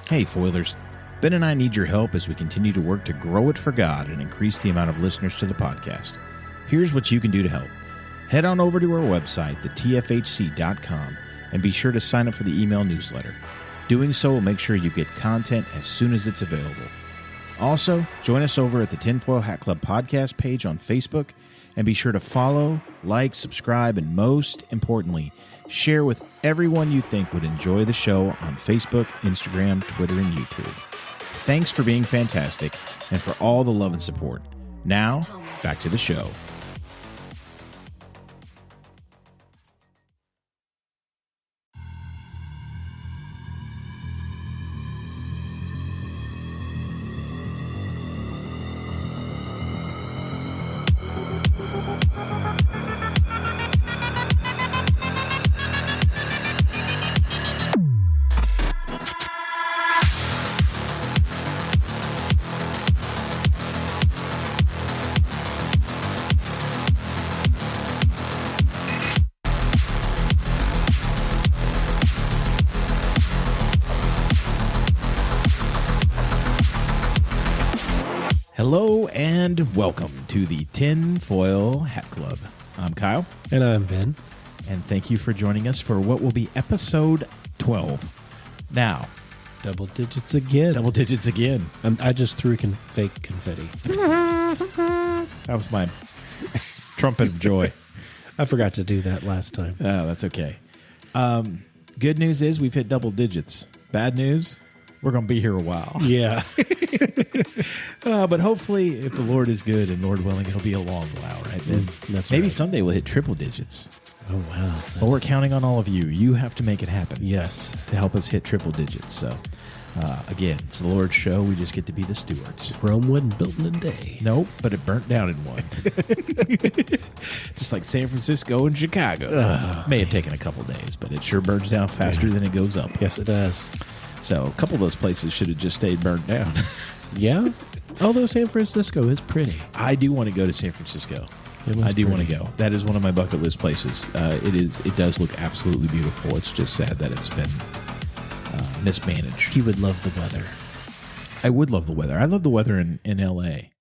Hey, Foilers. Ben and I need your help as we continue to work to grow it for God and increase the amount of listeners to the podcast. Here's what you can do to help. Head on over to our website, thetfhc.com, and be sure to sign up for the email newsletter. Doing so will make sure you get content as soon as it's available. Also, join us over at the Tinfoil Hat Club podcast page on Facebook, and be sure to follow, like, subscribe, and most importantly, share with everyone you think would enjoy the show on Facebook, Instagram, Twitter, and YouTube. Thanks for being fantastic and for all the love and support. Now, back to the show. Hello and welcome to the Tinfoil Hat Club. I'm Kyle. And I'm Ben. And thank you for joining us for what will be episode 12. Now, Double digits again. double digits again. I just threw fake confetti. That was my trumpet of joy. I forgot to do that last time. Oh, that's okay. Good news is we've hit double digits. Bad news, we're going to be here a while. Yeah. But hopefully, if the Lord is good and Lord willing, it'll be a long while, right? That's Maybe right. someday we'll hit triple digits. Oh, wow. But we're counting on all of you. You have to make it happen. Yes. To help us hit triple digits. So, again, it's the Lord's show. We just get to be the stewards. Rome wasn't built in a day. Nope, but it burnt down in one. Just like San Francisco and Chicago. May have taken a couple days, but it sure burns down faster than it goes up. Yes, it does. So a couple of those places should have just stayed burnt down. Yeah. Although San Francisco is pretty. I do want to go to San Francisco. It was I do want pretty. to go. That is one of my bucket list places. It does look absolutely beautiful. It's just sad that it's been mismanaged. He would love the weather. I would love the weather. I love the weather in L.A.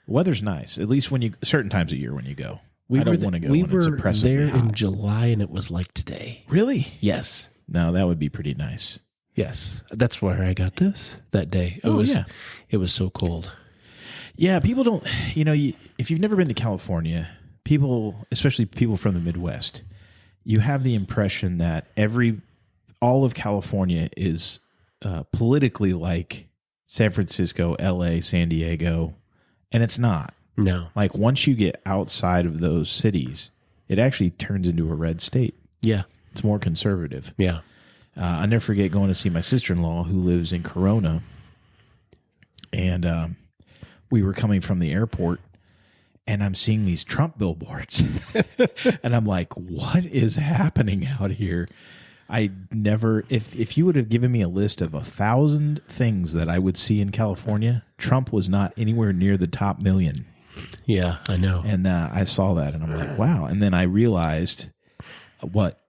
The weather's nice, at least when you certain times of year when you go. I don't want to go We when it's were oppressively there in hot. July, and it was like today. Really? Yes. No, that would be pretty nice. Yes. That's where I got this that day. It was so cold. Yeah, people don't, if you've never been to California, people, especially people from the Midwest, you have the impression that all of California is politically like San Francisco, LA, San Diego, and it's not. No. Like once you get outside of those cities, it actually turns into a red state. Yeah. It's more conservative. Yeah. I'll never forget going to see my sister-in-law who lives in Corona, and we were coming from the airport, and I'm seeing these Trump billboards, and I'm like, what is happening out here? I never, if you would have given me a list of 1,000 things that I would see in California, Trump was not anywhere near the top million. Yeah, I know. And I saw that, and I'm like, wow. And then I realized what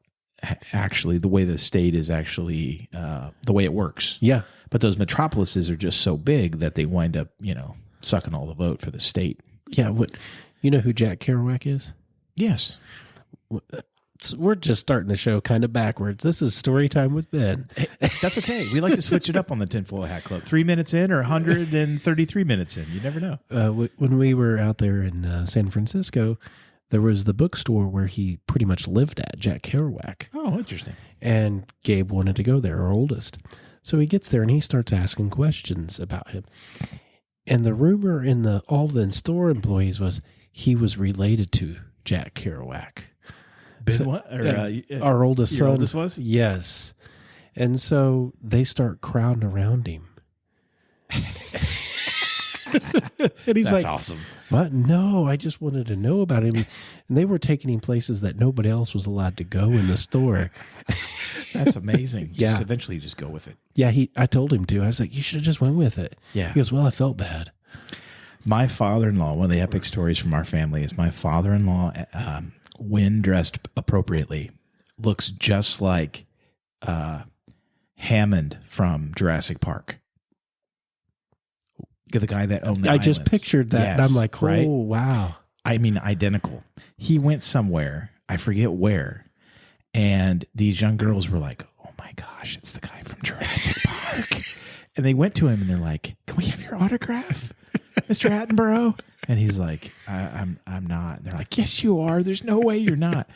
actually the way the state is actually the way it works. Yeah. But those metropolises are just so big that they wind up, sucking all the vote for the state. Yeah. You know who Jack Kerouac is? Yes. We're just starting the show kind of backwards. This is story time with Ben. That's okay. We like to switch it up on the Tinfoil Hat Club. 3 minutes in or 133 minutes in. You never know. When we were out there in San Francisco, there was the bookstore where he pretty much lived at, Jack Kerouac. Oh, interesting. And Gabe wanted to go there, our oldest. So he gets there and he starts asking questions about him. And the rumor in all the store employees was he was related to Jack Kerouac. Our oldest your son. oldest was? Yes. And so they start crowding around him. And he's That's like, awesome. What? No, I just wanted to know about him. And they were taking him places that nobody else was allowed to go in the store. That's amazing. Yeah. Just eventually just go with it. Yeah, I told him to. I was like, you should have just went with it. Yeah. He goes, well, I felt bad. My father-in-law, one of the epic stories from our family is my father-in-law, when dressed appropriately, looks just like Hammond from Jurassic Park. The guy that owned the I just islands. pictured that, and I'm like, oh, right? wow. I mean, identical. He went somewhere, I forget where, and these young girls were like, oh my gosh, it's the guy from Jurassic Park. And they went to him and they're like, can we have your autograph, Mr. Attenborough? And he's like, I'm not. And they're like, yes, you are. There's no way you're not.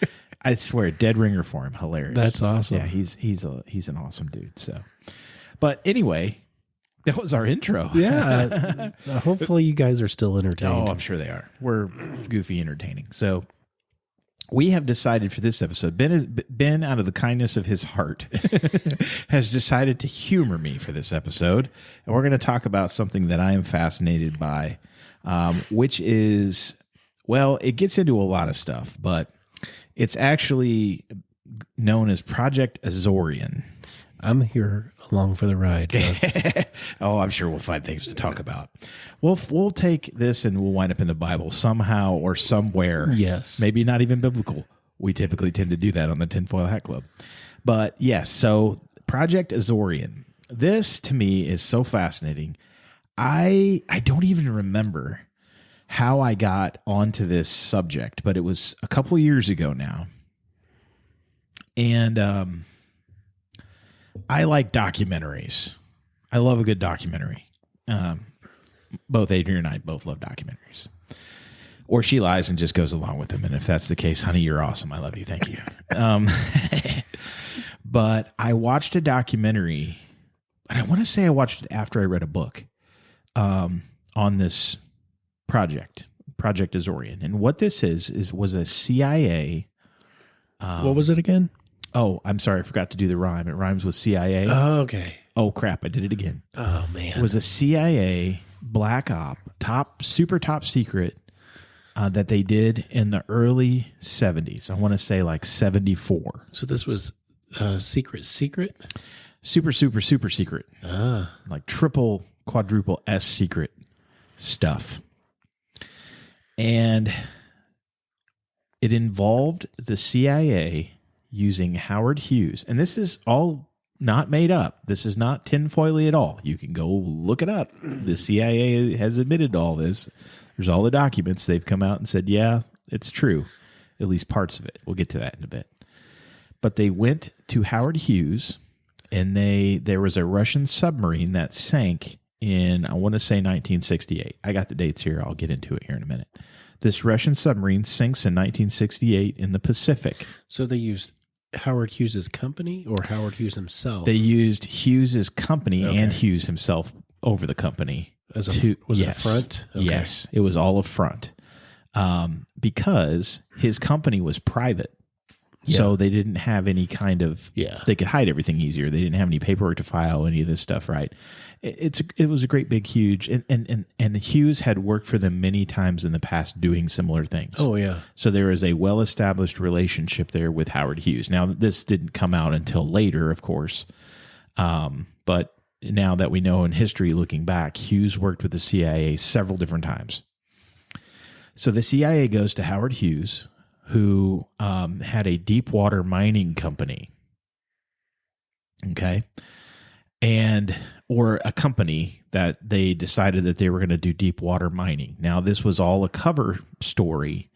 I swear, dead ringer for him. Hilarious. That's awesome. Yeah, he's an awesome dude. So, but anyway, that was our intro. Yeah. Hopefully you guys are still entertained. Oh, I'm sure they are. We're goofy entertaining. So we have decided for this episode, Ben, out of the kindness of his heart, has decided to humor me for this episode. And we're going to talk about something that I am fascinated by, which is, well, it gets into a lot of stuff, but it's actually known as Project Azorian. I'm here along for the ride, folks. Oh, I'm sure we'll find things to talk about. We'll take this and we'll wind up in the Bible somehow or somewhere. Yes. Maybe not even biblical. We typically tend to do that on the Tinfoil Hat Club. But yes, so Project Azorian. This to me is so fascinating. I don't even remember how I got onto this subject, but it was a couple years ago now. And I like documentaries. I love a good documentary. Both Adrian and I both love documentaries. Or she lies and just goes along with them. And if that's the case, honey, you're awesome. I love you. Thank you. But I watched a documentary, but I want to say I watched it after I read a book on this Project Azorian. And what this was a CIA. What was it again? Oh, I'm sorry. I forgot to do the rhyme. It rhymes with CIA. Oh, okay. Oh, crap. I did it again. Oh, man. It was a CIA black op, super top secret that they did in the early 70s. I want to say like 74. So this was secret? Super secret. Like triple, quadruple S secret stuff. And it involved the CIA using Howard Hughes. And this is all not made up. This is not tinfoily at all. You can go look it up. The CIA has admitted to all this. There's all the documents. They've come out and said, yeah, it's true. At least parts of it. We'll get to that in a bit. But they went to Howard Hughes, and there was a Russian submarine that sank in, I want to say 1968. I got the dates here. I'll get into it here in a minute. This Russian submarine sinks in 1968 in the Pacific. So they used Howard Hughes' company or Howard Hughes himself? They used Hughes' company and Hughes himself over the company. Was it a front? Okay. Yes, it was all a front. Because his company was private. Yeah. So they didn't have any kind of, they could hide everything easier. They didn't have any paperwork to file, any of this stuff, right? It was a great big huge, and Hughes had worked for them many times in the past doing similar things. Oh, yeah. So there is a well-established relationship there with Howard Hughes. Now, this didn't come out until later, of course, but now that we know in history, looking back, Hughes worked with the CIA several different times. So the CIA goes to Howard Hughes, who had a deep water mining company, okay, or a company that they decided that they were going to do deep water mining. Now, this was all a cover story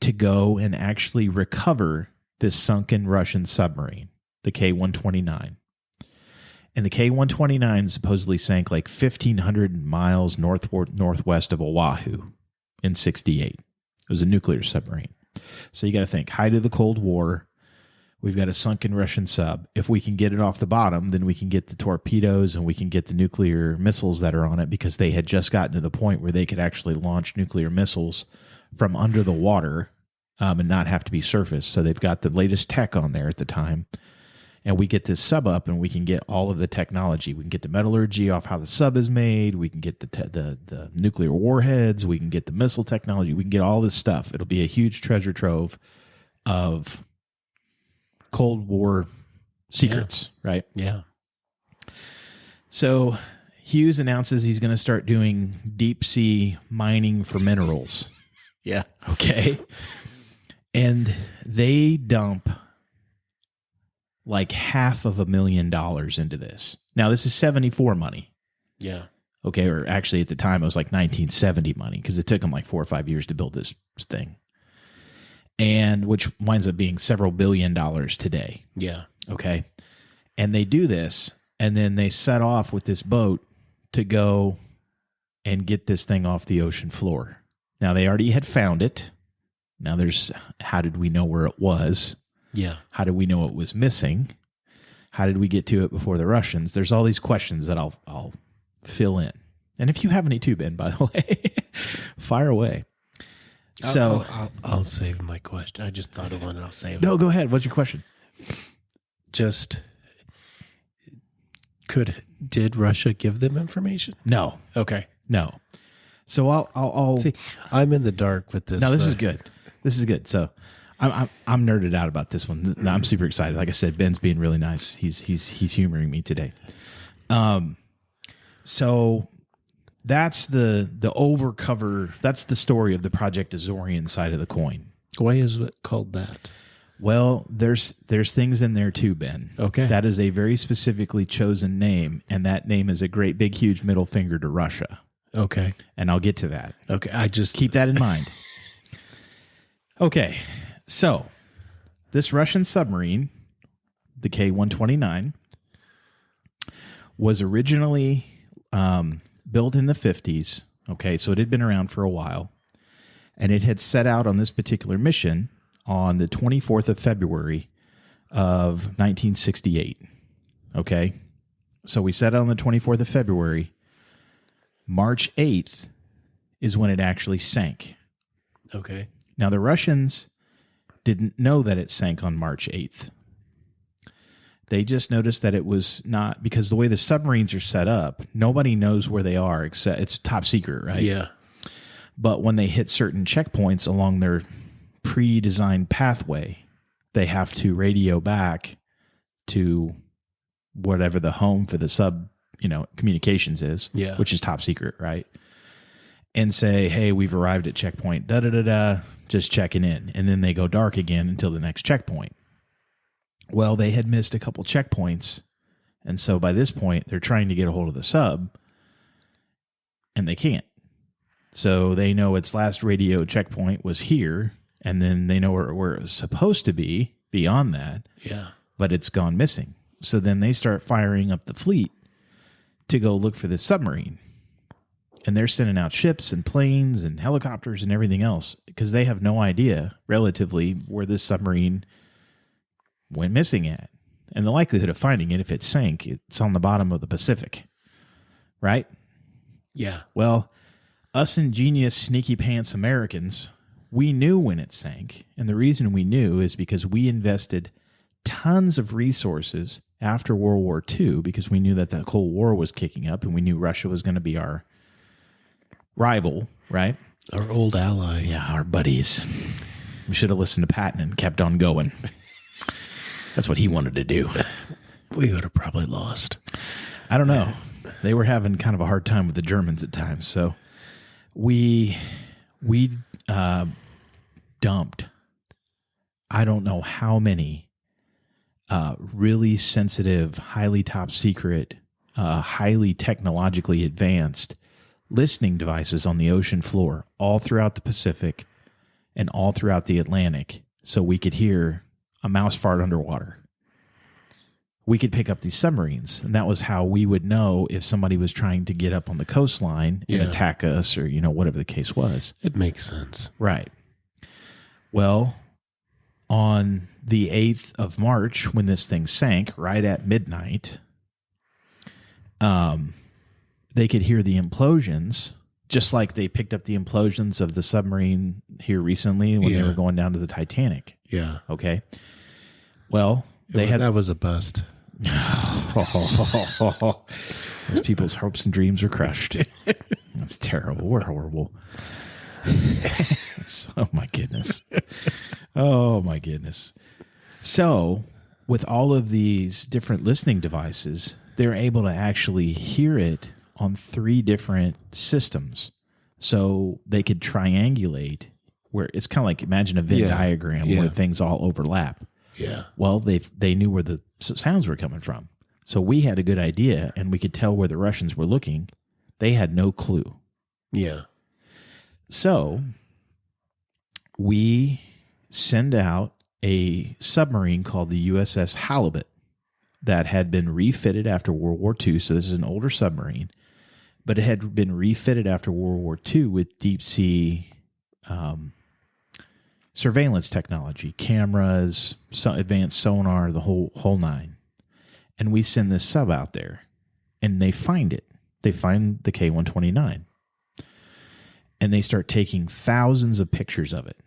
to go and actually recover this sunken Russian submarine, the K-129. And the K-129 supposedly sank like 1,500 miles northwest of Oahu in 68. It was a nuclear submarine. So you got to think, height of the Cold War, we've got a sunken Russian sub. If we can get it off the bottom, then we can get the torpedoes and we can get the nuclear missiles that are on it, because they had just gotten to the point where they could actually launch nuclear missiles from under the water and not have to be surfaced. So they've got the latest tech on there at the time. And we get this sub up and we can get all of the technology. We can get the metallurgy off how the sub is made. We can get the nuclear warheads. We can get the missile technology. We can get all this stuff. It'll be a huge treasure trove of Cold War secrets, right? Yeah. So Hughes announces he's going to start doing deep sea mining for minerals. Yeah. Okay. And they dump like $500,000 into this. Now, this is 74 money. Yeah. Okay, or actually at the time it was like 1970 money because it took them like 4 or 5 years to build this thing. And which winds up being several $billion today. Yeah. Okay. And they do this, and then they set off with this boat to go and get this thing off the ocean floor. Now, they already had found it. Now, there's how did we know where it was? Yeah. How did we know it was missing? How did we get to it before the Russians? There's all these questions that I'll fill in. And if you have any too, Ben, by the way, fire away. So I'll save my question. I just thought of one and I'll save it. No, go ahead. What's your question? Just did Russia give them information? No. Okay. No. So I'll see. I'm in the dark with this. No, this is good. This is good. So I'm nerded out about this one. No, I'm super excited. Like I said, Ben's being really nice. He's humoring me today. So that's the overcover. That's the story of the Project Azorian side of the coin. Why is it called that? Well, there's things in there too, Ben. Okay. That is a very specifically chosen name, and that name is a great big huge middle finger to Russia. Okay. And I'll get to that. Okay. I just keep that in mind. Okay. So this Russian submarine, the K-129, was originally built in the 50s. Okay. So it had been around for a while, and it had set out on this particular mission on the 24th of February of 1968. Okay. So we set out on the 24th of February. March 8th is when it actually sank. Okay. Now, the Russians didn't know that it sank on March 8th. They just noticed that it was not, because the way the submarines are set up, nobody knows where they are, except it's top secret, right? Yeah. But when they hit certain checkpoints along their pre-designed pathway, they have to radio back to whatever the home for the sub, communications is, which is top secret, right? And say, hey, we've arrived at checkpoint, just checking in. And then they go dark again until the next checkpoint. Well, they had missed a couple checkpoints. And so by this point, they're trying to get a hold of the sub, and they can't. So they know its last radio checkpoint was here, and then they know where it was supposed to be beyond that. Yeah. But it's gone missing. So then they start firing up the fleet to go look for this submarine. And they're sending out ships and planes and helicopters and everything else because they have no idea, relatively, where this submarine went missing at. And the likelihood of finding it, if it sank, it's on the bottom of the Pacific. Right? Yeah. Well, us ingenious, sneaky pants Americans, we knew when it sank. And the reason we knew is because we invested tons of resources after World War II because we knew that the Cold War was kicking up and we knew Russia was going to be our rival, right? Our old ally. Yeah, our buddies. We should have listened to Patton and kept on going. That's what he wanted to do. We would have probably lost. I don't know. They were having kind of a hard time with the Germans at times. So we dumped, I don't know how many really sensitive, highly top secret, highly technologically advanced listening devices on the ocean floor all throughout the Pacific and all throughout the Atlantic so we could hear a mouse fart underwater. We could pick up these submarines, and that was how we would know if somebody was trying to get up on the coastline and attack us or, whatever the case was. It makes sense. Right. Well, on the 8th of March, when this thing sank, right at midnight, they could hear the implosions, just like they picked up the implosions of the submarine here recently when they were going down to the Titanic. Yeah. Okay. Well, that was a bust. Those people's hopes and dreams were crushed. That's terrible. We're horrible. Oh my goodness. Oh my goodness. So, with all of these different listening devices, they're able to actually hear it on 3 different systems. So they could triangulate where it's kind of like, imagine a Venn diagram where things all overlap. Yeah. Well, they knew where the sounds were coming from. So we had a good idea, and we could tell where the Russians were looking. They had no clue. Yeah. So we send out a submarine called the USS Halibut that had been refitted after World War II. So this is an older submarine, but it had been refitted after World War II with deep sea surveillance technology, cameras, advanced sonar, the whole nine. And we send this sub out there, and they find it. They find the K-129, and they start taking thousands of pictures of it.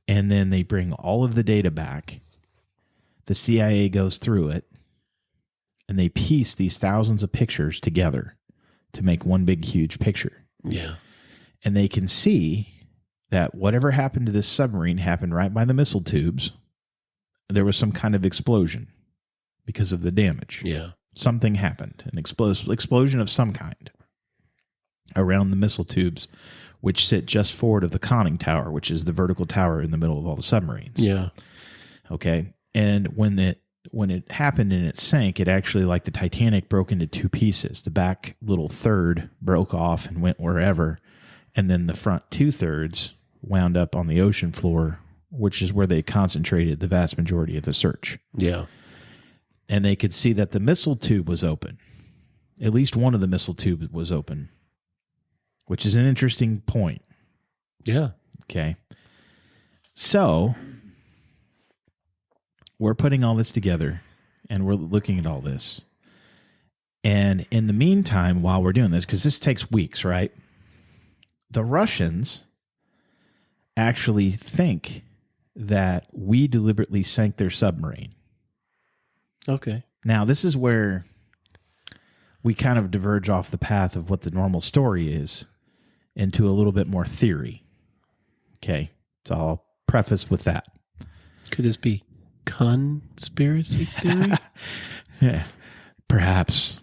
And then they bring all of the data back. The CIA goes through it, and they piece these thousands of pictures together to make one big, huge picture. Yeah. And they can see that whatever happened to this submarine happened right by the missile tubes. There was some kind of explosion because of the damage. Yeah. Something happened, an explosion of some kind around the missile tubes, which sit just forward of the conning tower, which is the vertical tower in the middle of all the submarines. Yeah. Okay. And when it happened and it sank, it actually, like the Titanic, broke into two pieces. The back little third broke off and went wherever, and then the front 2/3 wound up on the ocean floor, which is where they concentrated the vast majority of the search. Yeah. And they could see that the missile tube was open. At least one of the missile tubes was open, which is an interesting point. Yeah. Okay. So we're putting all this together, and we're looking at all this. And in the meantime, while we're doing this, because this takes weeks, right? The Russians actually think that we deliberately sank their submarine. Okay. Now, this is where we kind of diverge off the path of what the normal story is into a little bit more theory. Okay. So I'll preface with that. Could this be conspiracy theory? Yeah, perhaps.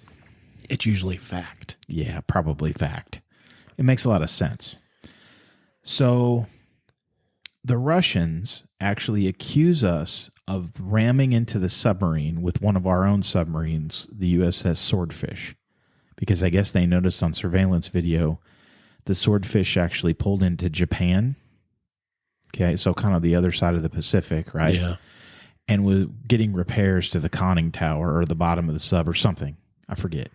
It's usually fact. Yeah, probably fact. It makes a lot of sense. So the Russians actually accuse us of ramming into the submarine with one of our own submarines, the USS Swordfish, because I guess they noticed on surveillance video the Swordfish actually pulled into Japan. Okay, so kind of the other side of the Pacific, right? Yeah. And was getting repairs to the conning tower or the bottom of the sub or something. I forget.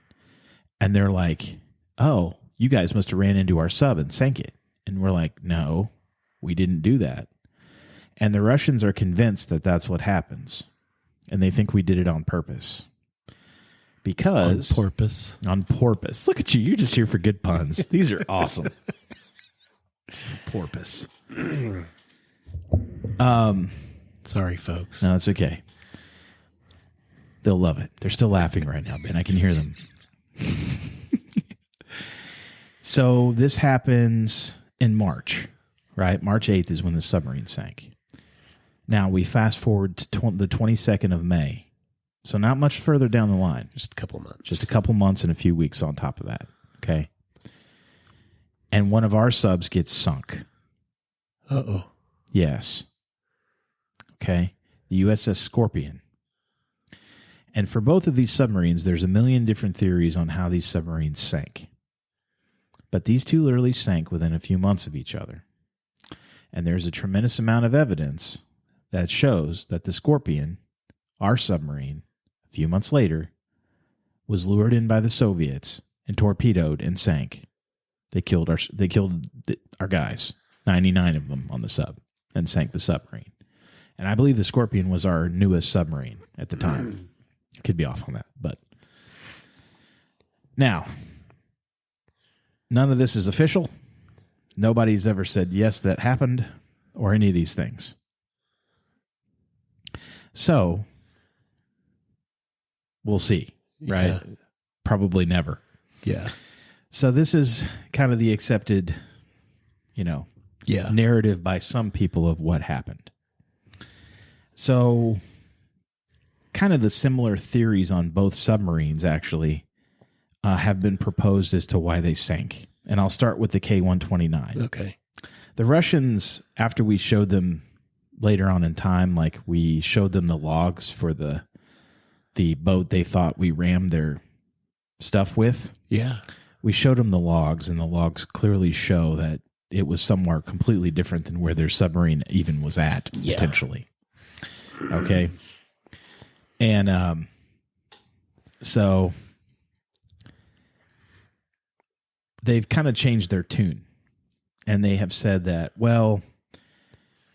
And they're like, oh, you guys must have ran into our sub and sank it. And we're like, no, we didn't do that. And the Russians are convinced that that's what happens. And they think we did it on purpose. Because... On purpose. On purpose. Look at you. You're just here for good puns. These are awesome. Porpoise. Sorry, folks. No, it's okay. They'll love it. They're still laughing right now, Ben. I can hear them. So this happens in March, right? March 8th is when the submarine sank. Now we fast forward to the 22nd of May. So not much further down the line. Just a couple months. Just a couple months and a few weeks on top of that. Okay. And one of our subs gets sunk. Uh-oh. Yes. Okay. The USS Scorpion. And for both of these submarines, there's a million different theories on how these submarines sank. But these two literally sank within a few months of each other. And there's a tremendous amount of evidence that shows that the Scorpion, our submarine, a few months later, was lured in by the Soviets and torpedoed and sank. They killed our guys, 99 of them on the sub, and sank the submarine. And I believe the Scorpion was our newest submarine at the time. Could be off on that, but now, none of this is official. Nobody's ever said, yes, that happened, or any of these things. So, we'll see, right? Yeah. Probably never. Yeah. So this is kind of the accepted, narrative by some people of what happened. So, kind of the similar theories on both submarines, actually, have been proposed as to why they sank. And I'll start with the K-129. Okay. The Russians, after we showed them later on in time, like we showed them the logs for the boat they thought we rammed their stuff with. Yeah. We showed them the logs, and the logs clearly show that it was somewhere completely different than where their submarine even was at, potentially. Okay. And so they've kind of changed their tune. And they have said that, well,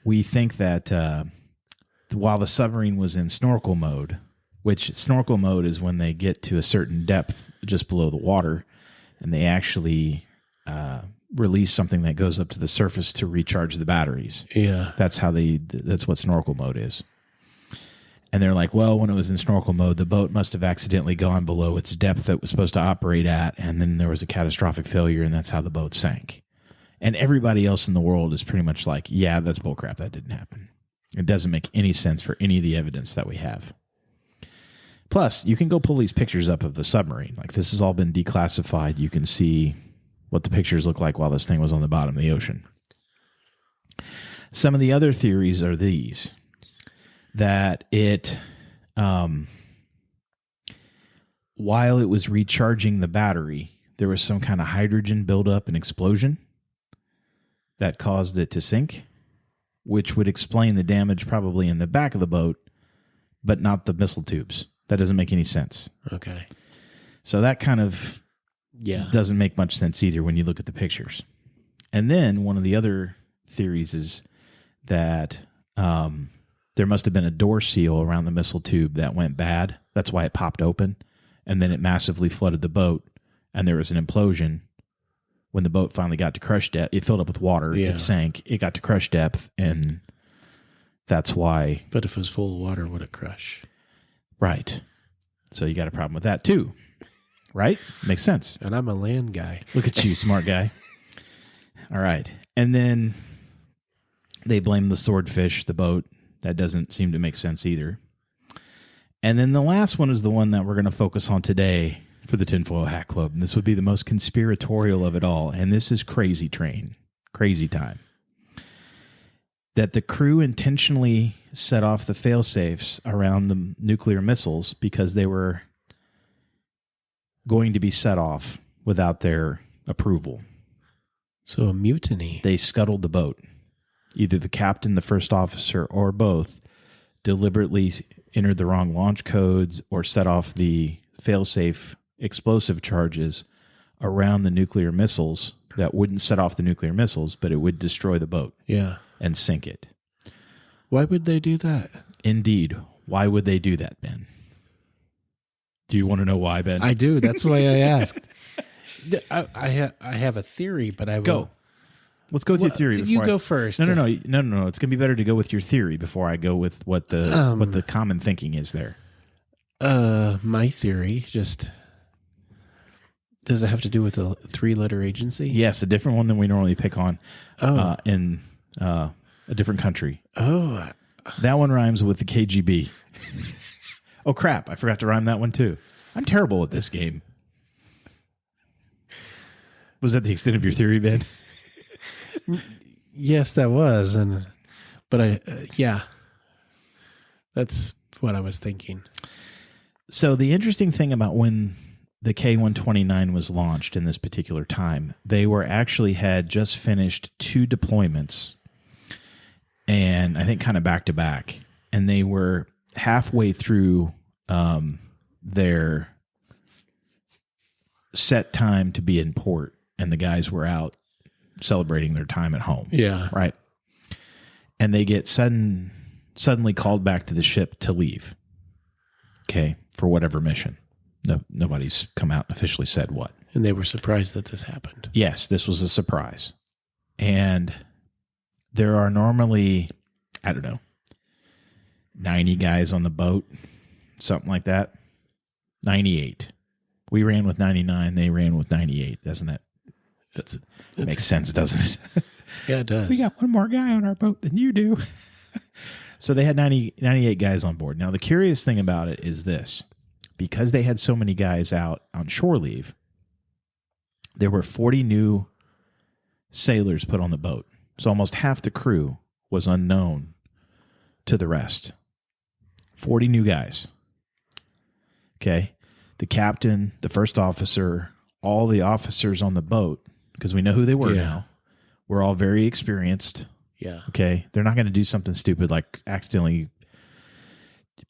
we think that while the submarine was in snorkel mode, which snorkel mode is when they get to a certain depth just below the water, and they actually release something that goes up to the surface to recharge the batteries. Yeah. That's what snorkel mode is. And they're like, well, when it was in snorkel mode, the boat must have accidentally gone below its depth that it was supposed to operate at, and then there was a catastrophic failure, and that's how the boat sank. And everybody else in the world is pretty much like, yeah, that's bullcrap. That didn't happen. It doesn't make any sense for any of the evidence that we have. Plus, you can go pull these pictures up of the submarine. Like, this has all been declassified. You can see what the pictures look like while this thing was on the bottom of the ocean. Some of the other theories are these. That it, while it was recharging the battery, there was some kind of hydrogen buildup and explosion that caused it to sink, which would explain the damage probably in the back of the boat, but not the missile tubes. That doesn't make any sense. Okay. So that kind of doesn't make much sense either when you look at the pictures. And then one of the other theories is that there must have been a door seal around the missile tube that went bad. That's why it popped open. And then it massively flooded the boat. And there was an implosion. When the boat finally got to crush depth, it filled up with water. Yeah. It sank. It got to crush depth. And that's why. But if it was full of water, would it crush? Right. So you got a problem with that too. Right? Makes sense. And I'm a land guy. Look at you, smart guy. All right. And then they blame the swordfish, the boat. That doesn't seem to make sense either. And then the last one is the one that we're going to focus on today for the Tinfoil Hat Club. And this would be the most conspiratorial of it all. And this is Crazy Train. Crazy time. That the crew intentionally set off the fail-safes around the nuclear missiles because they were going to be set off without their approval. So a mutiny. They scuttled the boat. Either the captain, the first officer, or both deliberately entered the wrong launch codes or set off the fail-safe explosive charges around the nuclear missiles that wouldn't set off the nuclear missiles, but it would destroy the boat. Yeah. And sink it. Why would they do that? Indeed. Why would they do that, Ben? Do you want to know why, Ben? I do. That's why I asked. I have a theory, but I will... Go. Let's go with your theory. You go first. No. It's going to be better to go with your theory before I go with what the common thinking is there. My theory just... Does it have to do with a 3-letter agency? Yes, a different one than we normally pick on in a different country. Oh. That one rhymes with the KGB. Oh, crap. I forgot to rhyme that one, too. I'm terrible at this game. Was that the extent of your theory, Ben? Yes, that was. But that's what I was thinking. So the interesting thing about when the K-129 was launched in this particular time, they had just finished 2 deployments, and I think kind of back to back, and they were halfway through their set time to be in port, and the guys were out celebrating their time at home. Yeah. Right. And they get suddenly called back to the ship to leave. Okay. For whatever mission. No, nobody's come out and officially said what. And they were surprised that this happened. Yes, this was a surprise. And there are normally, 90 guys on the boat, something like that. 98. We ran with 99. They ran with 98. Doesn't that? That makes sense, doesn't it? Yeah, it does. We got one more guy on our boat than you do. So they had 98 guys on board. Now, the curious thing about it is this. Because they had so many guys out on shore leave, there were 40 new sailors put on the boat. So almost half the crew was unknown to the rest. 40 new guys. Okay. The captain, the first officer, all the officers on the boat, because we know who they were now, were all very experienced. Yeah. Okay. They're not going to do something stupid like accidentally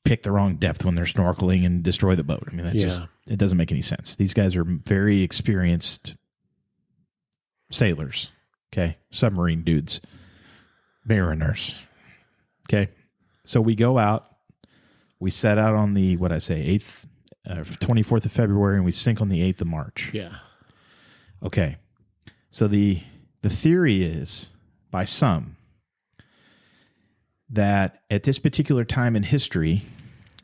pick the wrong depth when they're snorkeling and destroy the boat. I mean, that's just, it doesn't make any sense. These guys are very experienced sailors. Okay. Submarine dudes, mariners. Okay. So we go out, we set out on the, 24th of February, and we sink on the 8th of March. Yeah. Okay. So the theory is, by some, that at this particular time in history,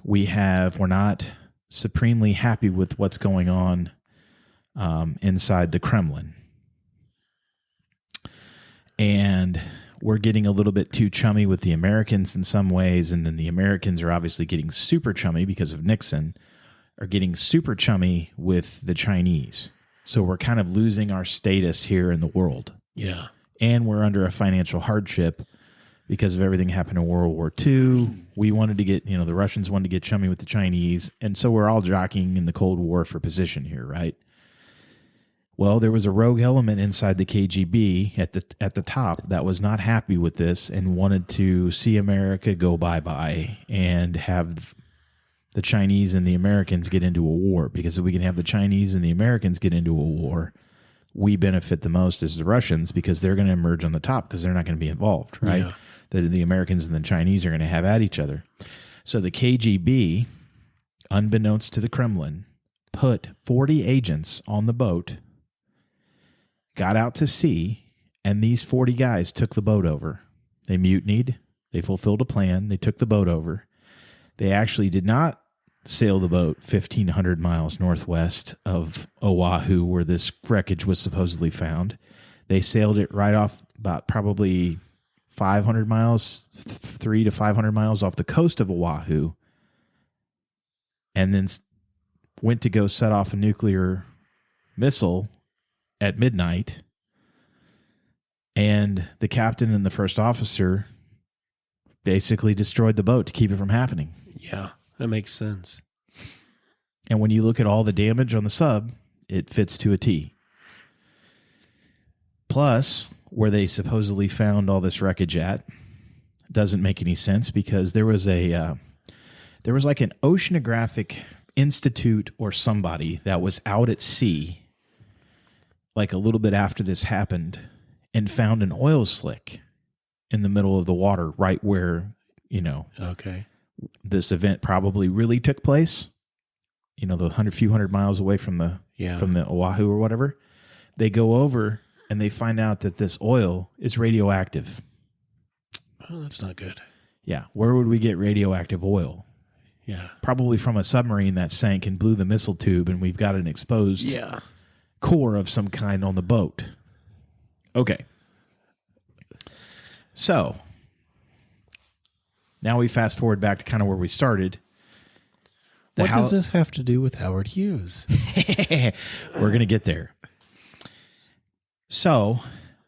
we're not supremely happy with what's going on inside the Kremlin. And we're getting a little bit too chummy with the Americans in some ways, and then the Americans are obviously getting super chummy because of Nixon, are getting super chummy with the Chinese. So we're kind of losing our status here in the world. Yeah. And we're under a financial hardship because of everything happened in World War II. We wanted to get, the Russians wanted to get chummy with the Chinese. And so we're all jockeying in the Cold War for position here, right? Well, there was a rogue element inside the KGB at the top that was not happy with this and wanted to see America go bye-bye and have the Chinese and the Americans get into a war. Because if we can have the Chinese and the Americans get into a war, we benefit the most as the Russians, because they're going to emerge on the top because they're not going to be involved, right? Yeah. The Americans and the Chinese are going to have at each other. So the KGB, unbeknownst to the Kremlin, put 40 agents on the boat, got out to sea, and these 40 guys took the boat over. They mutinied. They fulfilled a plan. They took the boat over. They actually did not sail the boat 1,500 miles northwest of Oahu, where this wreckage was supposedly found. They sailed it right off about probably 500 miles, 300 to 500 miles off the coast of Oahu, and then went to go set off a nuclear missile at midnight. And the captain and the first officer basically destroyed the boat to keep it from happening. Yeah, that makes sense. And when you look at all the damage on the sub, it fits to a T. Plus, where they supposedly found all this wreckage at doesn't make any sense, because there was like an oceanographic institute or somebody that was out at sea like a little bit after this happened and found an oil slick in the middle of the water, right where, this event probably really took place. The few hundred miles away from the Oahu or whatever. They go over and they find out that this oil is radioactive. Oh, that's not good. Yeah. Where would we get radioactive oil? Yeah. Probably from a submarine that sank and blew the missile tube, and we've got an exposed core of some kind on the boat. Okay. So now we fast forward back to kind of where we started. What does this have to do with Howard Hughes? We're going to get there. So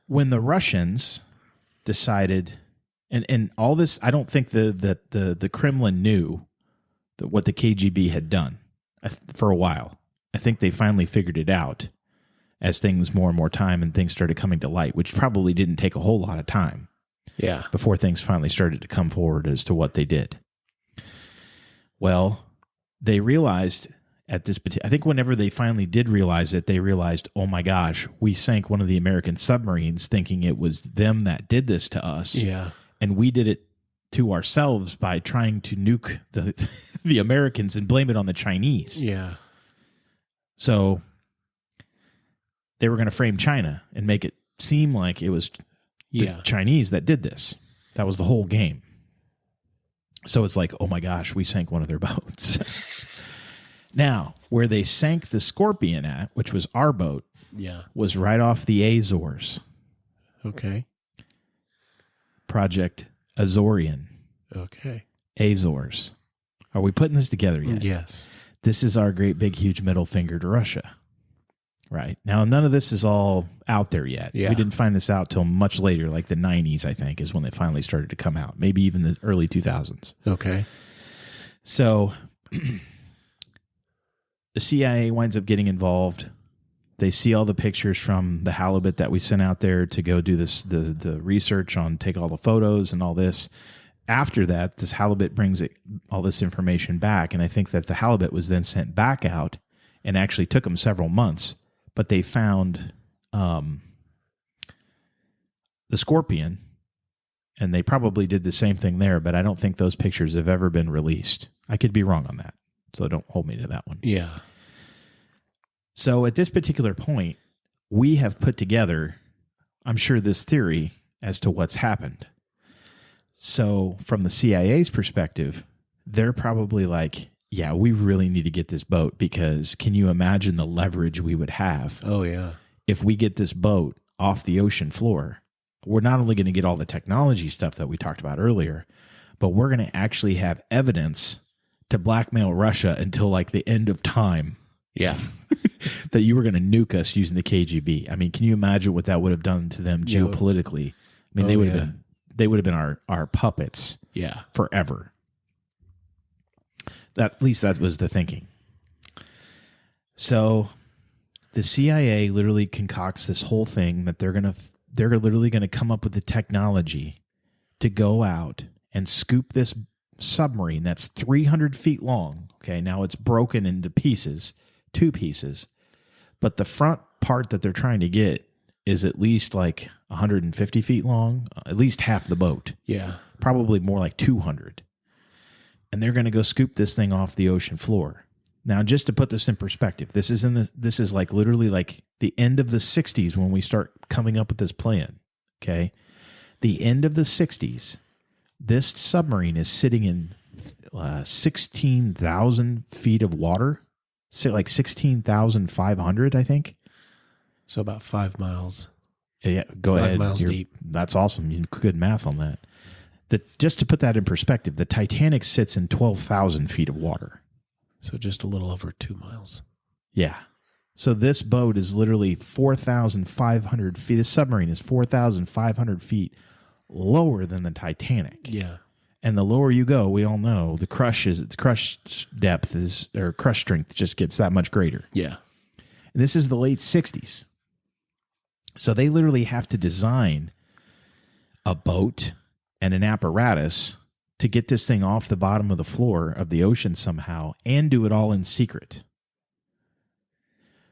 when the Russians decided, and all this, I don't think the Kremlin knew what the KGB had done for a while. I think they finally figured it out as things more and more time and things started coming to light, which probably didn't take a whole lot of time. Yeah. Before things finally started to come forward as to what they did. Well, they realized at this, I think whenever they finally did realize it, they realized, oh my gosh, we sank one of the American submarines thinking it was them that did this to us. Yeah. And we did it to ourselves by trying to nuke the Americans and blame it on the Chinese. Yeah. So they were going to frame China and make it seem like it was the Chinese that did this. That was the whole game. So it's like, oh my gosh, we sank one of their boats. Now, where they sank the Scorpion at, which was our boat, was right off the Azores. Okay. Project Azorian. Okay. Azores. Are we putting this together yet? Yes. This is our great big huge middle finger to Russia. Right. Now, none of this is all out there yet. Yeah. We didn't find this out till much later, like the 90s, I think, is when they finally started to come out. Maybe even the early 2000s. Okay. So the CIA winds up getting involved. They see all the pictures from the halibut that we sent out there to go do this, the research on, take all the photos and all this. After that, this halibut brings all this information back, and I think that the halibut was then sent back out, and actually took them several months, but they found the scorpion, and they probably did the same thing there, but I don't think those pictures have ever been released. I could be wrong on that, so don't hold me to that one. Yeah. So at this particular point, we have put together, I'm sure, this theory as to what's happened. So from the CIA's perspective, they're probably like, yeah, we really need to get this boat, because can you imagine the leverage we would have? Oh, yeah. If we get this boat off the ocean floor? We're not only going to get all the technology stuff that we talked about earlier, but we're going to actually have evidence to blackmail Russia until like the end of time. Yeah. That you were going to nuke us using the KGB. I mean, can you imagine what that would have done to them geopolitically? I mean, they would have been our puppets. Yeah. Forever. At least that was the thinking. So the CIA literally concocts this whole thing that they're literally going to come up with the technology to go out and scoop this submarine that's 300 feet long. Okay, now it's broken into pieces, 2 pieces, but the front part that they're trying to get is at least like 150 feet long, at least half the boat. Yeah. Probably more like 200. And they're going to go scoop this thing off the ocean floor. Now, just to put this in perspective, this is like literally like the end of the 60s when we start coming up with this plan. Okay. The end of the 60s, this submarine is sitting in 16,000 feet of water, like 16,500, I think. So about 5 miles. Yeah, go 5 ahead. miles deep. That's awesome. You good math on that. Just to put that in perspective, the Titanic sits in 12,000 feet of water. So just a little over 2 miles. Yeah. So this boat is literally 4,500 feet. This submarine is 4,500 feet lower than the Titanic. Yeah. And the lower you go, we all know the crush depth is, or crush strength just gets that much greater. Yeah. And this is the late 60s. So they literally have to design a boat and an apparatus to get this thing off the bottom of the floor of the ocean somehow, and do it all in secret.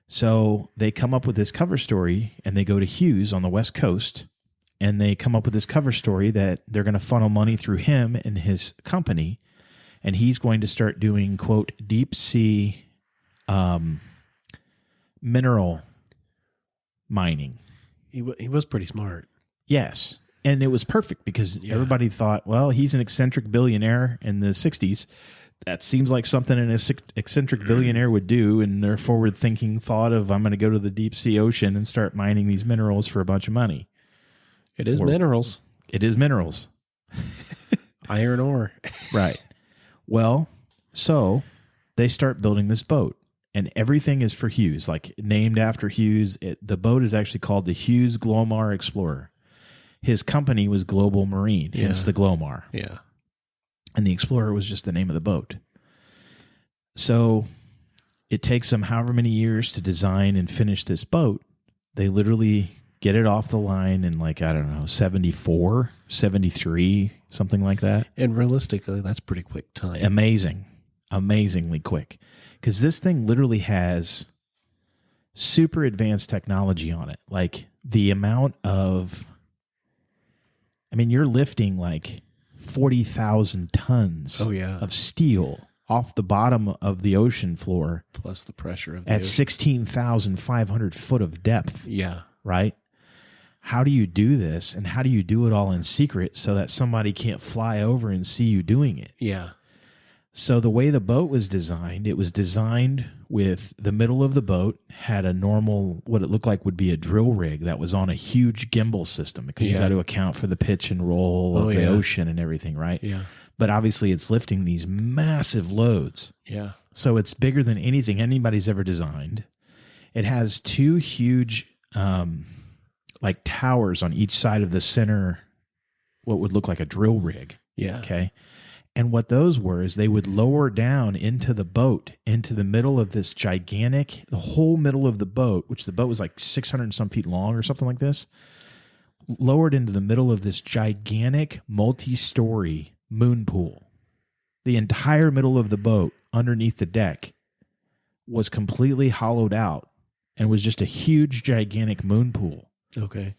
So they come up with this cover story, and they go to Hughes on the West Coast, and they come up with this cover story that they're going to funnel money through him and his company, and he's going to start doing, quote, deep sea mineral mining. He was pretty smart. Yes. And it was perfect because everybody thought, well, he's an eccentric billionaire in the 60s. That seems like something an eccentric billionaire would do. And their forward-thinking thought of, I'm going to go to the deep sea ocean and start mining these minerals for a bunch of money. It is minerals. It is minerals. Iron ore. Right. Well, so they start building this boat. And everything is for Hughes, like named after Hughes. The boat is actually called the Hughes Glomar Explorer. His company was Global Marine, hence the Glomar. Yeah. And the Explorer was just the name of the boat. So it takes them however many years to design and finish this boat. They literally get it off the line in like, I don't know, 74, 73, something like that. And realistically, that's pretty quick time. Amazingly quick. Because this thing literally has super advanced technology on it. Like the amount of... I mean, you're lifting like 40,000 tons of steel off the bottom of the ocean floor. Plus the pressure of the at ocean. 16,500 foot of depth. Yeah. Right? How do you do this? And how do you do it all in secret so that somebody can't fly over and see you doing it? Yeah. So the way the boat was designed, it was designed with the middle of the boat had a normal, what it looked like would be a drill rig that was on a huge gimbal system because you got to account for the pitch and roll of the ocean and everything, right? Yeah. But obviously it's lifting these massive loads. Yeah. So it's bigger than anything anybody's ever designed. It has two huge like towers on each side of the center, what would look like a drill rig. Yeah. Okay. And what those were is they would lower down into the boat, into the middle of this gigantic, the whole middle of the boat, which the boat was like 600 and some feet long or something like this, lowered into the middle of this gigantic multi-story moon pool. The entire middle of the boat underneath the deck was completely hollowed out and was just a huge, gigantic moon pool. Okay.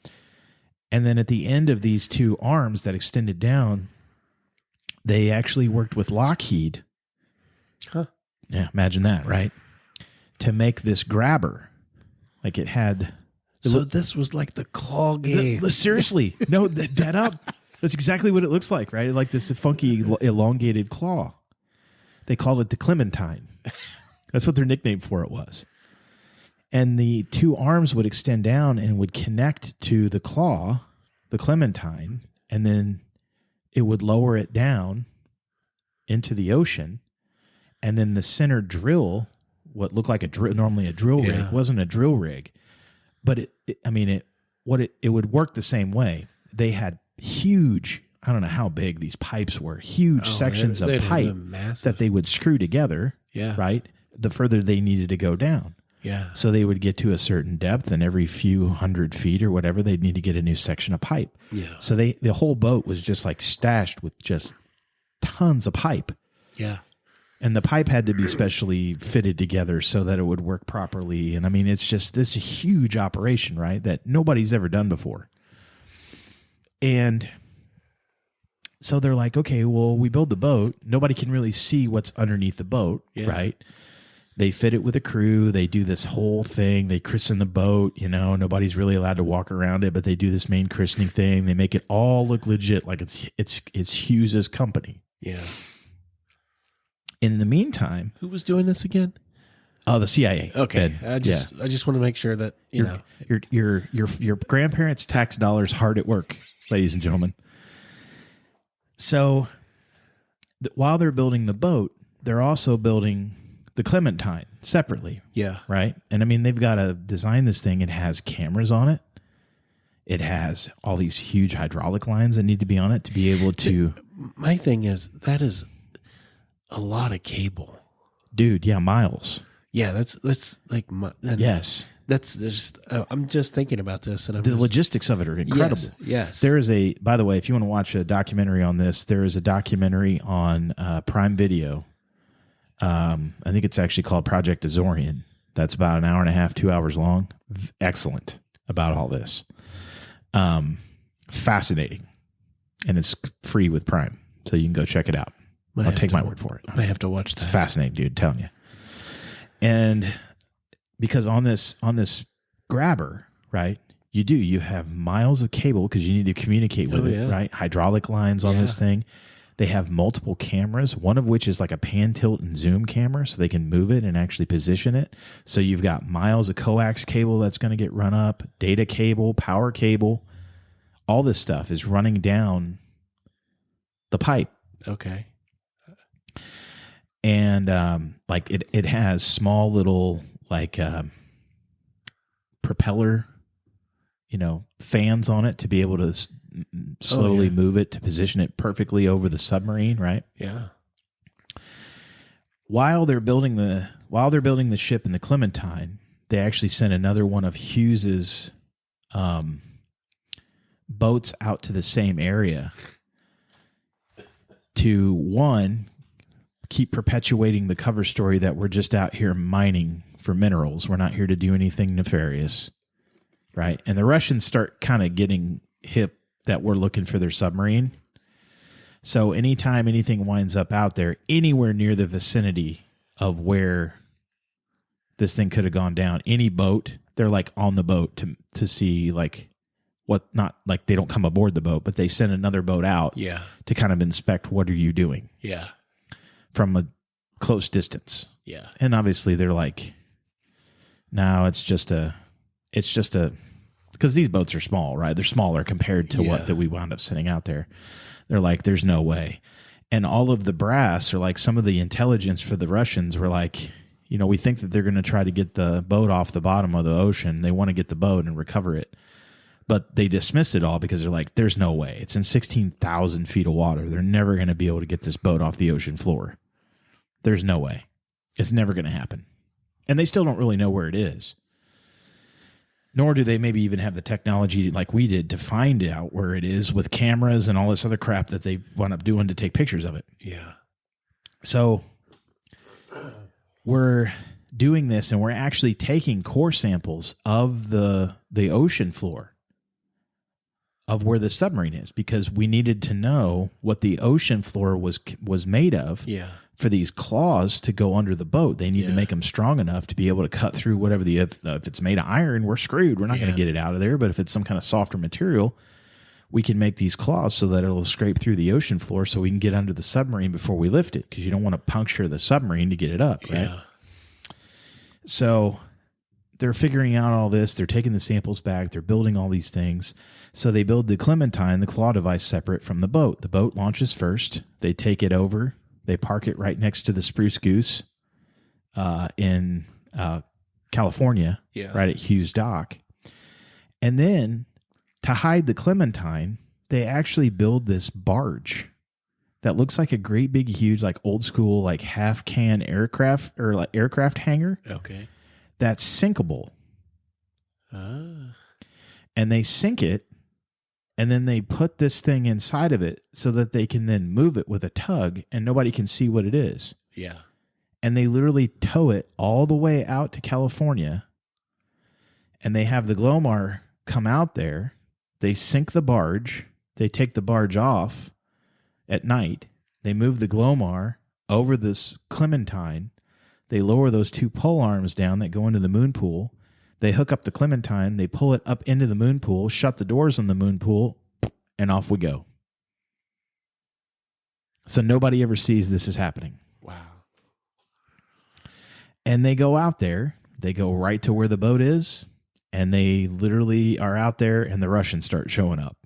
And then at the end of these two arms that extended down, they actually worked with Lockheed. Huh. Yeah, imagine that, right? To make this grabber. Like it had... So this was like the claw game. Seriously. No, dead up. That's exactly what it looks like, right? Like this funky, elongated claw. They called it the Clementine. That's what their nickname for it was. And the two arms would extend down and would connect to the claw, the Clementine, and then it would lower it down into the ocean. And then the center drill, what looked like normally a drill rig, wasn't a drill rig. But it would work the same way. They had huge, I don't know how big these pipes were, huge sections of pipe that they would screw together, right? The further they needed to go down. Yeah. So they would get to a certain depth, and every few hundred feet or whatever, they'd need to get a new section of pipe. Yeah. So the whole boat was just like stashed with just tons of pipe. Yeah. And the pipe had to be specially fitted together so that it would work properly. And I mean, it's just this huge operation, right? That nobody's ever done before. And so they're like, okay, well, we build the boat. Nobody can really see what's underneath the boat, right? They fit it with a crew. They do this whole thing. They christen the boat. You know, nobody's really allowed to walk around it, but they do this main christening thing. They make it all look legit, like it's Hughes's company. Yeah. In the meantime, who was doing this again? Oh, the CIA. Okay, I just want to make make sure that your grandparents' tax dollars hard at work, ladies and gentlemen. So, while they're building the boat, they're also building the Clementine separately. Yeah. Right? And I mean, they've got to design this thing. It has cameras on it. It has all these huge hydraulic lines that need to be on it to be able to... My thing is, that is a lot of cable. Dude, yeah, miles. Yeah, that's like... Yes. That's just... I'm just thinking about this. And the logistics of it are incredible. Yes. There is by the way, if you want to watch a documentary on this, there is a documentary on Prime Video. I think it's actually called Project Azorian. That's about an hour and a half, 2 hours long. Excellent about all this. Fascinating. And it's free with Prime, so you can go check it out. I'll take my word for it. I have to watch that. It's fascinating, dude, I'm telling you. And because on this grabber, right, you have miles of cable because you need to communicate with it, right? Hydraulic lines on this thing. They have multiple cameras, one of which is like a pan, tilt, and zoom camera, so they can move it and actually position it. So you've got miles of coax cable that's going to get run up, data cable, power cable. All this stuff is running down the pipe. Okay. And like it has small little like propeller, fans on it to be able to slowly move it to position it perfectly over the submarine, right? Yeah. While they're building the ship in the Clementine, they actually sent another one of Hughes's boats out to the same area to, one, keep perpetuating the cover story that we're just out here mining for minerals. We're not here to do anything nefarious, right? And the Russians start kind of getting hip that we're looking for their submarine. So anytime anything winds up out there, anywhere near the vicinity of where this thing could have gone down, any boat, they're like on the boat to see like what, not like they don't come aboard the boat, but they send another boat out to kind of inspect what are you doing from a close distance. Yeah. And obviously they're like, no, it's just a, because these boats are small, right? They're smaller compared to what that we wound up sending out there. They're like, there's no way. And all of the brass, or like some of the intelligence for the Russians, were like, we think that they're going to try to get the boat off the bottom of the ocean. They want to get the boat and recover it. But they dismissed it all because they're like, there's no way. It's in 16,000 feet of water. They're never going to be able to get this boat off the ocean floor. There's no way. It's never going to happen. And they still don't really know where it is. Nor do they maybe even have the technology like we did to find out where it is with cameras and all this other crap that they wound up doing to take pictures of it. Yeah. So we're doing this, and we're actually taking core samples of the ocean floor of where the submarine is, because we needed to know what the ocean floor was made of. Yeah. For these claws to go under the boat. They need to make them strong enough to be able to cut through whatever if it's made of iron, we're screwed. We're not going to get it out of there. But if it's some kind of softer material, we can make these claws so that it'll scrape through the ocean floor so we can get under the submarine before we lift it, because you don't want to puncture the submarine to get it up, right? Yeah. So they're figuring out all this. They're taking the samples back. They're building all these things. So they build the Clementine, the claw device, separate from the boat. The boat launches first. They take it over. They park it right next to the Spruce Goose in California, right at Hughes Dock. And then to hide the Clementine, they actually build this barge that looks like a great big, huge, like old school, like half can aircraft or like aircraft hangar. Okay. That's sinkable. And they sink it, and then they put this thing inside of it so that they can then move it with a tug and nobody can see what it is. Yeah. And they literally tow it all the way out to California, and they have the Glomar come out there. They sink the barge. They take the barge off at night. They move the Glomar over this Clementine. They lower those two pole arms down that go into the moon pool. They hook up the Clementine, they pull it up into the moon pool, shut the doors on the moon pool, and off we go. So nobody ever sees this is happening. Wow. And they go out there, they go right to where the boat is, and they literally are out there, and the Russians start showing up.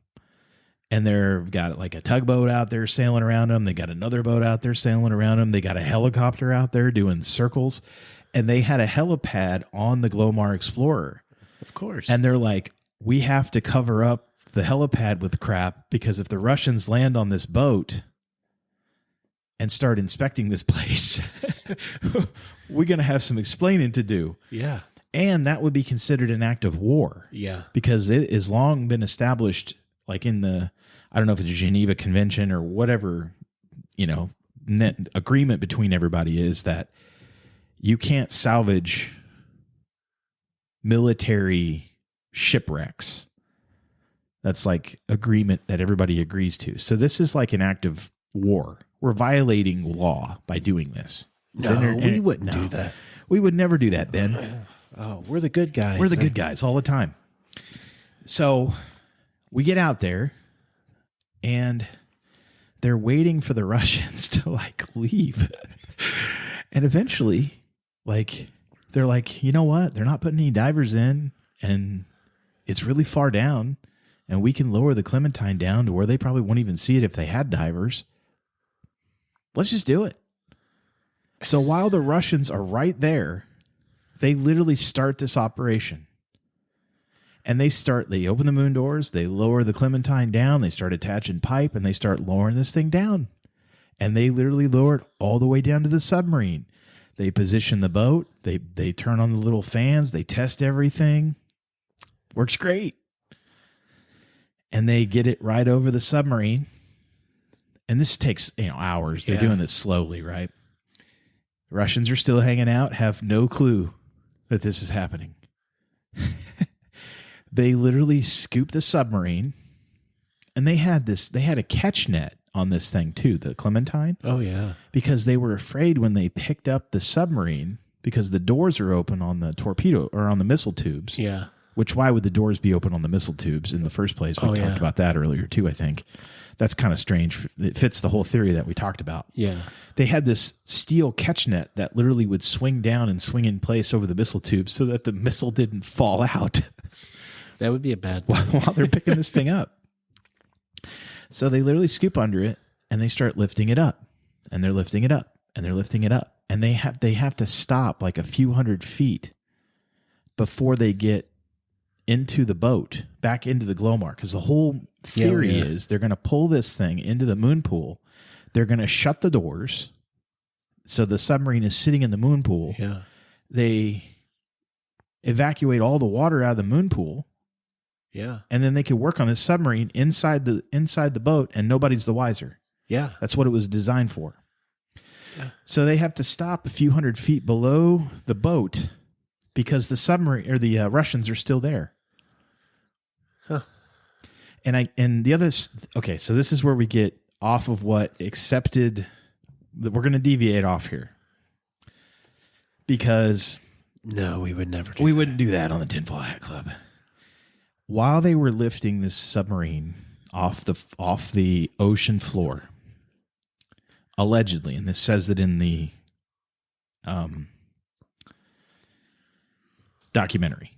And they've got like a tugboat out there sailing around them. They got another boat out there sailing around them. They got a helicopter out there doing circles. And they had a helipad on the Glomar Explorer. Of course. And they're like, we have to cover up the helipad with crap, because if the Russians land on this boat and start inspecting this place, we're going to have some explaining to do. Yeah. And that would be considered an act of war. Yeah. Because it has long been established, like in the, I don't know if it's a Geneva Convention or whatever, agreement between everybody is that you can't salvage military shipwrecks. That's like agreement that everybody agrees to. So this is like an act of war. We're violating law by doing this. We wouldn't do that. We would never do that, Ben. Oh, we're the good guys. We're the good guys all the time. So we get out there, and they're waiting for the Russians to like leave. And eventually, like, they're like, you know what? They're not putting any divers in, and it's really far down, and we can lower the Clementine down to where they probably won't even see it if they had divers. Let's just do it. So while the Russians are right there, they literally start this operation. And they open the moon doors, they lower the Clementine down, they start attaching pipe, and they start lowering this thing down. And they literally lower it all the way down to the submarine. They position the boat, they turn on the little fans, they test everything. Works great. And they get it right over the submarine. And this takes, hours. They're doing this slowly, right? Russians are still hanging out, have no clue that this is happening. They literally scoop the submarine, and they had a catch net on this thing too, the Clementine. Oh yeah. Because they were afraid when they picked up the submarine, because the doors are open on the torpedo or on the missile tubes. Yeah. Which, why would the doors be open on the missile tubes in the first place? We talked about that earlier too, I think. That's kind of strange. It fits the whole theory that we talked about. Yeah. They had this steel catch net that literally would swing down and swing in place over the missile tubes so that the missile didn't fall out. That would be a bad thing. While they're picking this thing up. So they literally scoop under it, and they start lifting it up. And they're lifting it up. And they're lifting it up. and they have to stop like a few hundred feet before they get into the boat, back into the glow mark. Because the whole theory is they're going to pull this thing into the moon pool. They're going to shut the doors. So the submarine is sitting in the moon pool. Yeah. They evacuate all the water out of the moon pool. Yeah. And then they could work on this submarine inside the boat, and nobody's the wiser. Yeah. That's what it was designed for. Yeah. So they have to stop a few hundred feet below the boat because the submarine or the Russians are still there. Huh. And the others. Okay, so this is where we get off of what accepted. That we're going to deviate off here because no, we would never. We wouldn't do that on the Tinfoil Hat Club. While they were lifting this submarine off the ocean floor, allegedly, and this says it in the documentary,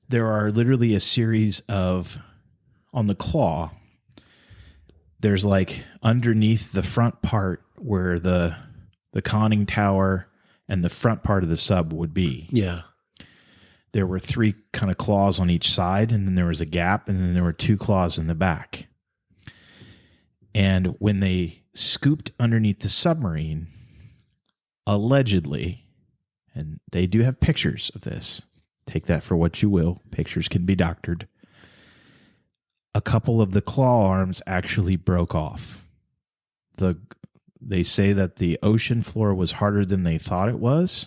there are literally a series of, on the claw, there's like underneath the front part where the conning tower and the front part of the sub would be. Yeah. There were 3 kind of claws on each side, and then there was a gap, and then there were 2 claws in the back. And when they scooped underneath the submarine, allegedly, and they do have pictures of this, take that for what you will, pictures can be doctored, a couple of the claw arms actually broke off. They say that the ocean floor was harder than they thought it was.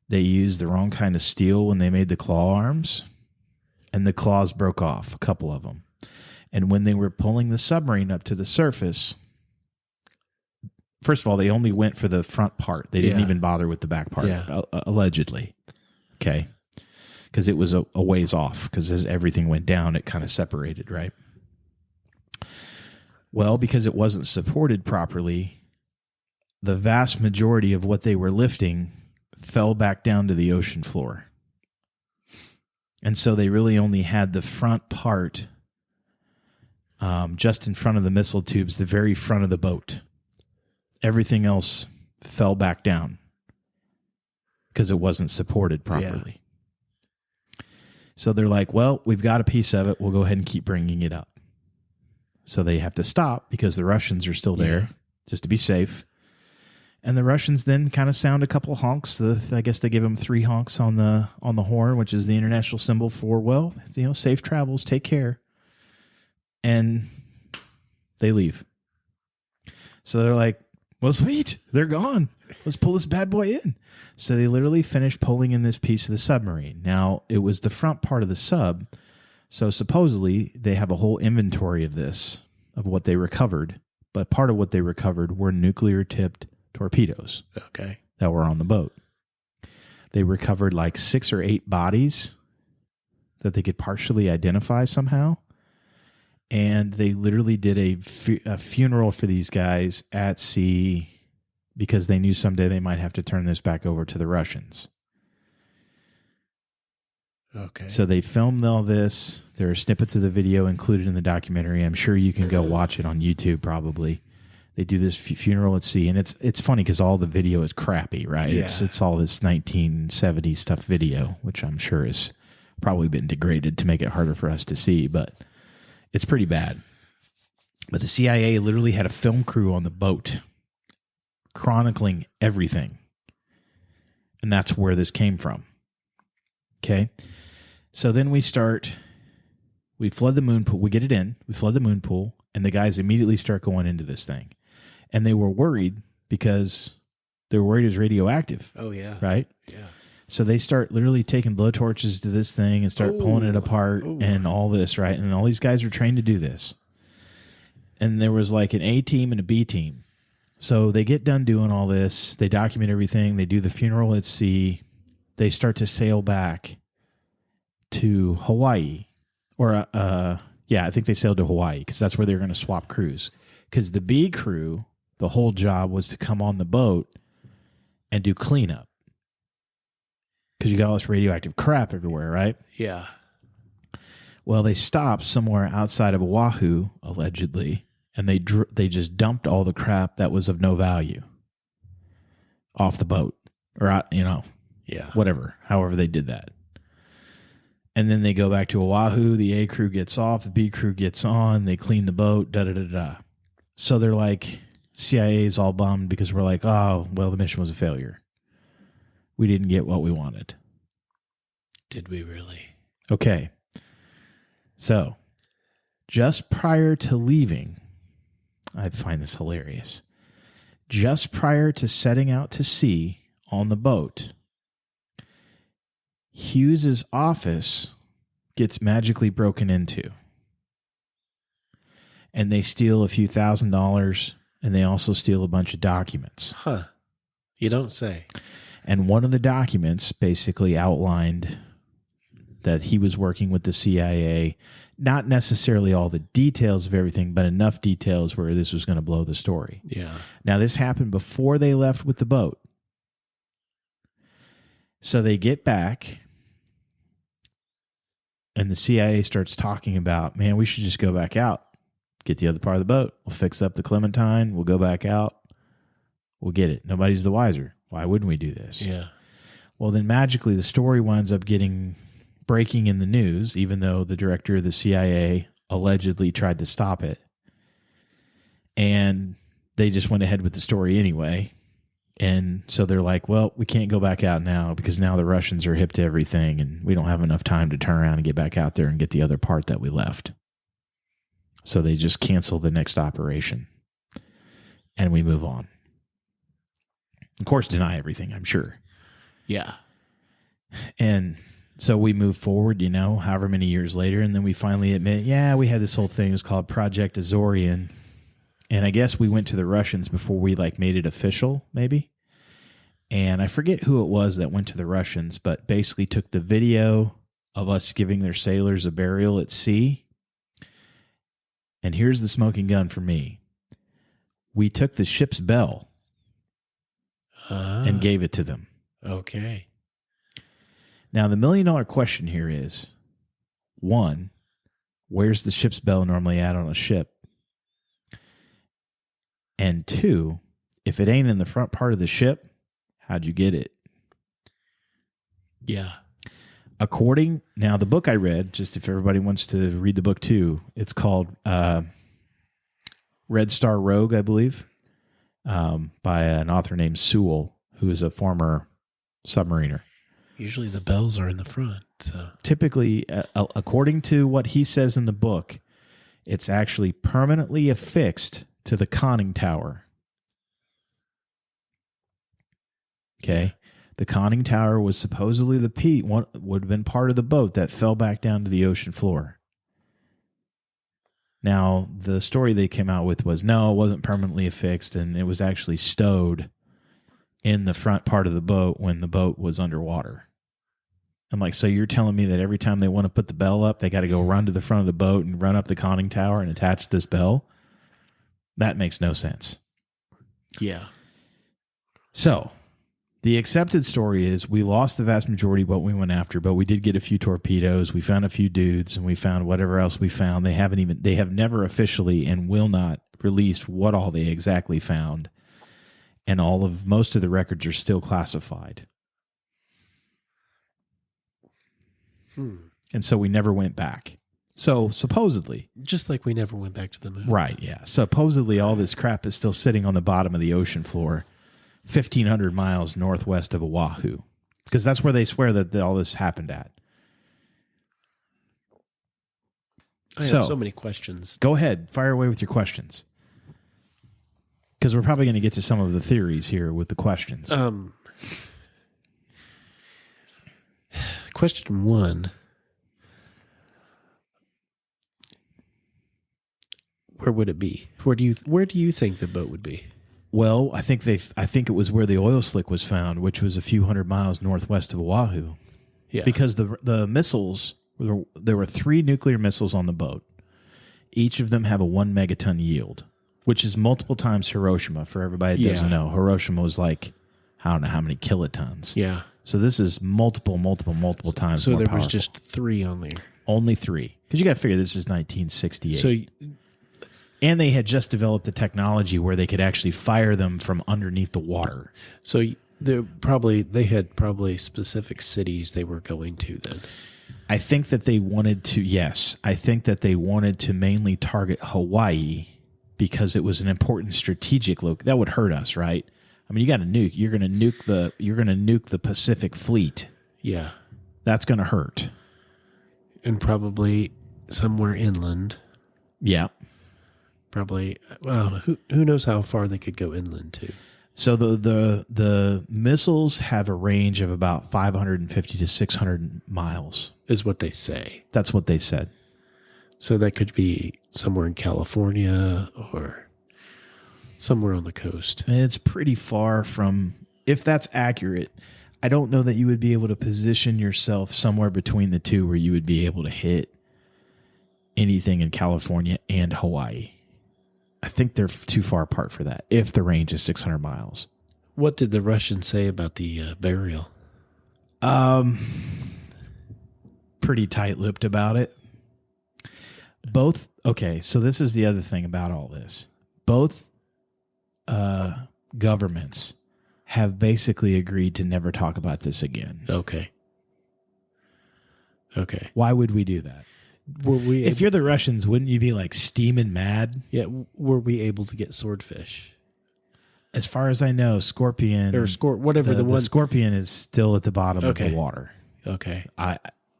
They used the wrong kind of steel when they made the claw arms, and the claws broke off, a couple of them. And when they were pulling the submarine up to the surface, first of all, they only went for the front part. They didn't even bother with the back part, allegedly. Okay. Because it was a ways off, because as everything went down, it kind of separated, right? Well, because it wasn't supported properly, the vast majority of what they were lifting fell back down to the ocean floor. And so they really only had the front part just in front of the missile tubes, the very front of the boat. Everything else fell back down because it wasn't supported properly. Yeah. So they're like, well, we've got a piece of it. We'll go ahead and keep bringing it up. So they have to stop because the Russians are still there, just to be safe. And the Russians then kind of sound a couple honks. I guess they give them 3 honks on the horn, which is the international symbol for, well, safe travels, take care. And they leave. So they're like, well, sweet, they're gone. Let's pull this bad boy in. So they literally finished pulling in this piece of the submarine. Now, it was the front part of the sub, so supposedly they have a whole inventory of this, of what they recovered. But part of what they recovered were nuclear-tipped torpedoes that were on the boat. They recovered like 6 or 8 bodies that they could partially identify somehow. And they literally did a funeral for these guys at sea because they knew someday they might have to turn this back over to the Russians. Okay. So they filmed all this. There are snippets of the video included in the documentary. I'm sure you can go watch it on YouTube probably. They do this funeral at sea, and it's funny because all the video is crappy, right? Yeah. It's all this 1970s stuff video, which I'm sure has probably been degraded to make it harder for us to see, but it's pretty bad. But the CIA literally had a film crew on the boat chronicling everything, and that's where this came from. Okay? So then we flood the moon pool, we get it in, we flood the moon pool, and the guys immediately start going into this thing. And they were worried because they were worried it was radioactive. Oh, yeah. Right? Yeah. So they start literally taking blowtorches to this thing and start pulling it apart and all this, right? And all these guys are trained to do this. And there was like an A team and a B team. So they get done doing all this. They document everything. They do the funeral at sea. They start to sail back to Hawaii. Or, I think they sailed to Hawaii because that's where they're going to swap crews. Because the B crew, the whole job was to come on the boat and do cleanup. Because you got all this radioactive crap everywhere, right? Yeah. Well, they stopped somewhere outside of Oahu, allegedly, and they just dumped all the crap that was of no value. off the boat or out, Yeah. whatever, however they did that. And then they go back to Oahu. The A crew gets off. The B crew gets on. They clean the boat. Da-da-da-da. So they're like, CIA is all bummed because we're like, oh, well, the mission was a failure. We didn't get what we wanted. Did we really? Okay. So just prior to leaving, I find this hilarious. Just prior to setting out to sea on the boat, Hughes's office gets magically broken into. And they steal a few $1,000s, and they also steal a bunch of documents. Huh. You don't say. And one of the documents basically outlined that he was working with the CIA, not necessarily all the details of everything, but enough details where this was going to blow the story. Yeah. Now, this happened before they left with the boat. So they get back, and the CIA starts talking about, man, we should just go back out, get the other part of the boat. We'll fix up the Clementine. We'll go back out. We'll get it. Nobody's the wiser. Why wouldn't we do this? Yeah. Well, then magically the story winds up breaking in the news, even though the director of the CIA allegedly tried to stop it. And they just went ahead with the story anyway. And so they're like, well, we can't go back out now because now the Russians are hip to everything and we don't have enough time to turn around and get back out there and get the other part that we left. So they just cancel the next operation and we move on. Of course, deny everything, I'm sure. Yeah. And so we move forward, however many years later, and then we finally admit, yeah, we had this whole thing. It was called Project Azorian. And I guess we went to the Russians before we made it official, maybe. And I forget who it was that went to the Russians, but basically took the video of us giving their sailors a burial at sea. And here's the smoking gun for me. We took the ship's bell and gave it to them. Okay. Now, the $1 million question here is, 1, where's the ship's bell normally at on a ship? And 2, if it ain't in the front part of the ship, how'd you get it? Yeah. Now the book I read, just if everybody wants to read the book too, it's called Red Star Rogue, I believe, by an author named Sewell, who is a former submariner. Usually the bells are in the front. So typically, according to what he says in the book, it's actually permanently affixed to the conning tower. Okay. The conning tower was supposedly would have been part of the boat that fell back down to the ocean floor. Now, the story they came out with was, no, it wasn't permanently affixed, and it was actually stowed in the front part of the boat when the boat was underwater. I'm like, so you're telling me that every time they want to put the bell up, they got to go run to the front of the boat and run up the conning tower and attach this bell? That makes no sense. Yeah. So, the accepted story is we lost the vast majority of what we went after, but we did get a few torpedoes. We found a few dudes, and we found whatever else we found. They have never officially and will not release what all they exactly found. And most of the records are still classified. And so we never went back. So supposedly, just like we never went back to the moon. Right, yeah. Supposedly all this crap is still sitting on the bottom of the ocean floor, 1,500 miles northwest of Oahu, because that's where they swear that all this happened at. I have so many questions. Go ahead. Fire away with your questions. Because we're probably going to get to some of the theories here with the questions. Question 1. Where would it be? Where do you think the boat would be? Well, I think it was where the oil slick was found, which was a few hundred miles northwest of Oahu. Yeah. Because the missiles, there were 3 nuclear missiles on the boat. Each of them have a 1 megaton yield, which is multiple times Hiroshima. For everybody that doesn't know, Hiroshima was like, I don't know how many kilotons. Yeah. So this is multiple times so more there powerful. was just 3 on there. Only 3. Because you got to figure this is 1968. So And they had just developed the technology where they could actually fire them from underneath the water. So they had probably specific cities they were going to then. I think that they wanted to, yes. I think that they wanted to mainly target Hawaii because it was an important strategic look. That would hurt us, right? I mean, you got to nuke. You're going to nuke the Pacific Fleet. Yeah. That's going to hurt. And probably somewhere inland. Yeah. Probably, well, who knows how far they could go inland to. So the missiles have a range of about 550 to 600 miles. Is what they say. That's what they said. So that could be somewhere in California or somewhere on the coast. It's pretty far from, if that's accurate, I don't know that you would be able to position yourself somewhere between the two where you would be able to hit anything in California and Hawaii. I think they're too far apart for that, if the range is 600 miles. What did the Russians say about the burial? Pretty tight-lipped about it. Okay, so this is the other thing about all this. Both governments have basically agreed to never talk about this again. Okay. Why would we do that? If you're the Russians, wouldn't you be like steaming mad? Yeah, were we able to get swordfish? As far as I know, scorpion or whatever the one. The scorpion is still at the bottom of the water. Okay.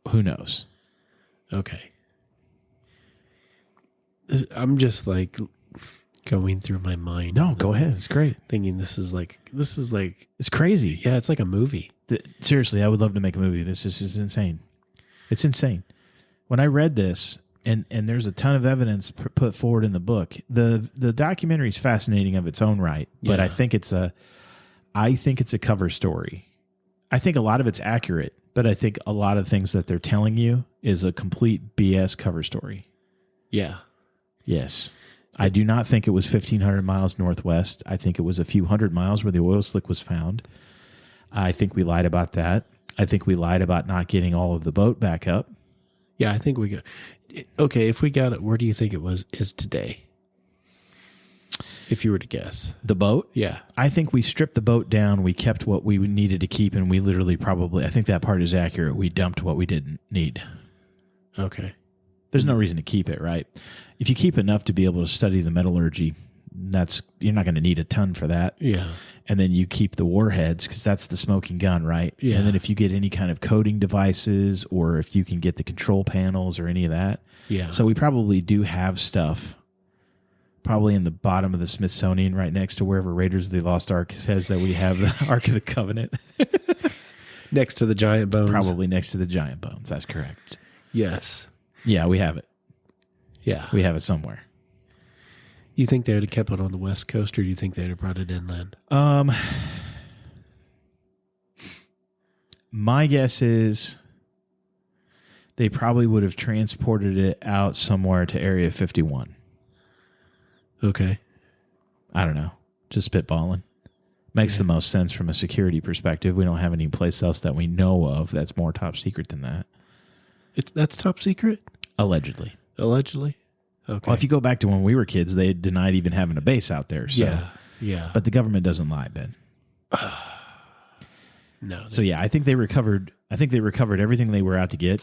Who knows? Okay. I'm just like going through my mind. No, go ahead. It's great. Thinking this is like it's crazy. Yeah, it's like a movie. Seriously, I would love to make a movie. This is insane. It's insane. When I read this, and there's a ton of evidence put forward in the book, the documentary is fascinating of its own right, but Yeah. I think it's a cover story. I think a lot of it's accurate, but I think a lot of things that they're telling you is a complete BS cover story. Yeah. Yes. I do not think it was 1,500 miles northwest. I think it was a few hundred miles where the oil slick was found. I think we lied about that. I think we lied about not getting all of the boat back up. Yeah, I think we got. Okay, if we got it, where do you think it is today? If you were to guess. The boat? Yeah. I think we stripped the boat down. We kept what we needed to keep, and we literally I think that part is accurate. We dumped what we didn't need. Okay. There's no reason to keep it, right? If you keep enough to be able to study the metallurgy, you're not going to need a ton for that. Yeah. And then you keep the warheads because that's the smoking gun, right? Yeah. And then if you get any kind of coding devices or if you can get the control panels or any of that. Yeah. So we probably do have stuff probably in the bottom of the Smithsonian right next to wherever Raiders of the Lost Ark says that we have the Ark of the Covenant. Next to the giant bones. Probably next to the giant bones. That's correct. Yes. Yeah, we have it. Yeah. We have it somewhere. You think they would have kept it on the West Coast, or do you think they'd have brought it inland? My guess is they probably would have transported it out somewhere to Area 51. Okay. I don't know. Just spitballing. Makes the most sense from a security perspective. We don't have any place else that we know of that's more top secret than that. That's top secret? Allegedly. Allegedly? Okay. Well, if you go back to when we were kids, they denied even having a base out there. So. Yeah. But the government doesn't lie, Ben. No. So yeah, I think they recovered everything they were out to get.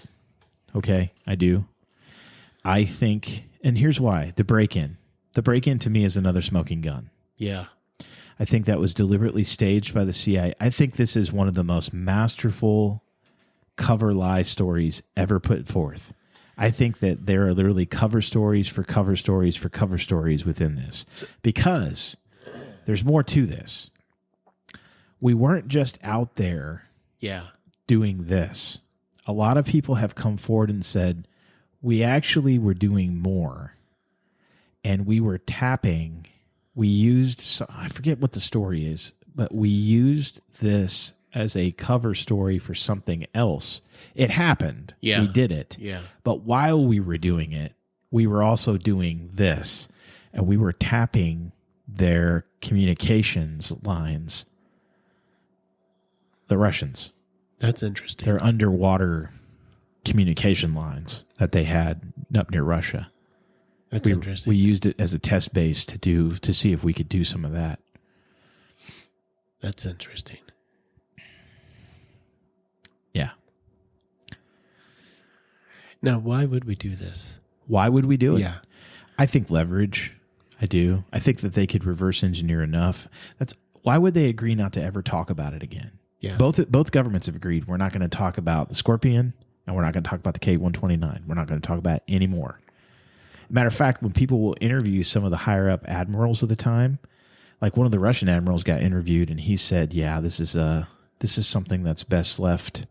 Okay, I do. I think, and here's why: the break-in. The break-in to me is another smoking gun. Yeah. I think that was deliberately staged by the CIA. I think this is one of the most masterful cover lie stories ever put forth. I think that there are literally cover stories for cover stories for cover stories within this because there's more to this. We weren't just out there doing this. A lot of people have come forward and said, we actually were doing more. And we were tapping. We used, I forget what the story is, but we used this as a cover story for something else. It happened. Yeah. We did it. Yeah. But while we were doing it, we were also doing this. And we were tapping their communications lines. The Russians. That's interesting. Their underwater communication lines that they had up near Russia. That's interesting. We used it as a test base to see if we could do some of that. That's interesting. Yeah. Now, why would we do this? Why would we do it? Yeah. I think leverage. I do. I think that they could reverse engineer enough. Why would they agree not to ever talk about it again? Yeah. Both governments have agreed we're not going to talk about the Scorpion and we're not going to talk about the K-129. We're not going to talk about it anymore. Matter of fact, when people will interview some of the higher up admirals of the time, like one of the Russian admirals got interviewed and he said, "Yeah, this is something that's best left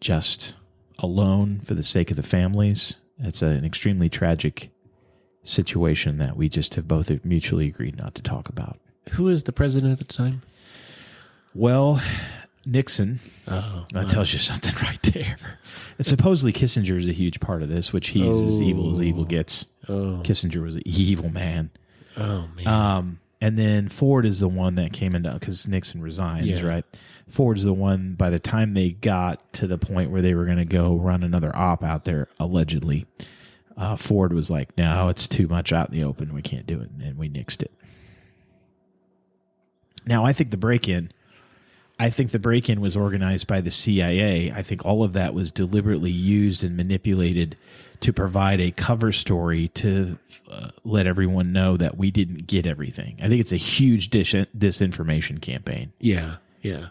just alone for the sake of the families. It's an extremely tragic situation that we just have both mutually agreed not to talk about." Who was the president at the time? Well, Nixon. Oh, that tells you something right there. And supposedly Kissinger is a huge part of this, which he's as evil gets. Oh. Kissinger was an evil man. Oh, man. And then Ford is the one that came into, because Nixon resigns, right? Ford's the one, by the time they got to the point where they were going to go run another op out there, allegedly, Ford was like, "No, it's too much out in the open. We can't do it." And we nixed it. Now, I think the break-in was organized by the CIA. I think all of that was deliberately used and manipulated to provide a cover story to let everyone know that we didn't get everything. I think it's a huge disinformation campaign. Yeah. Yeah.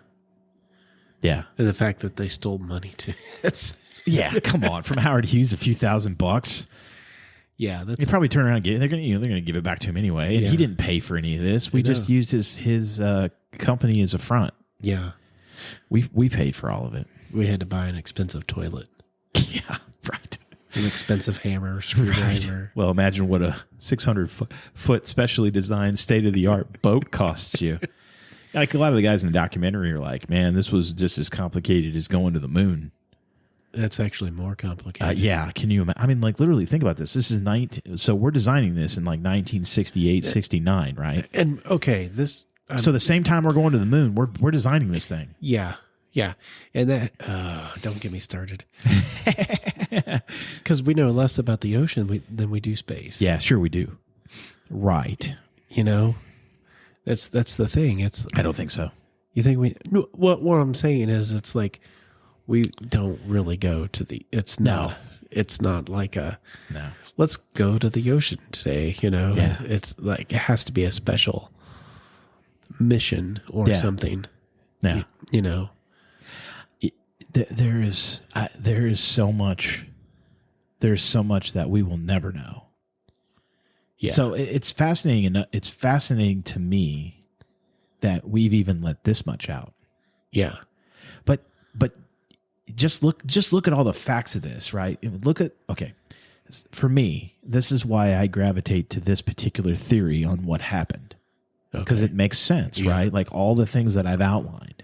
And the fact that they stole money too. Yeah, come on. From Howard Hughes, a few $1,000. Yeah, they probably turn around and give it. They're going to give it back to him anyway. And he didn't pay for any of this. We just used his company as a front. Yeah. We paid for all of it. We had to buy an expensive toilet. Yeah, right. An expensive hammer, screwdriver. Right. Well, imagine what a 600-foot specially designed state-of-the-art boat costs you. Like a lot of the guys in the documentary are like, "Man, this was just as complicated as going to the moon." That's actually more complicated. Yeah. Can you imagine? I mean, like, literally think about this. This is so we're designing this in like 1968, 69, right? And okay, this. So the same time we're going to the moon, we're designing this thing. Yeah. And that, don't get me started. Because we know less about the ocean than we do space. Yeah, sure we do. Right. That's the thing. I don't think so. You think what I'm saying is it's like, we don't really go to it's not like let's go to the ocean today. Yeah. It's like, it has to be a special mission or something. Yeah. There is so much that we will never know. Yeah. So it's fascinating. It's fascinating to me that we've even let this much out. Yeah. But just look at all the facts of this, right? For me, this is why I gravitate to this particular theory on what happened. Because it makes sense, right? Like all the things that I've outlined.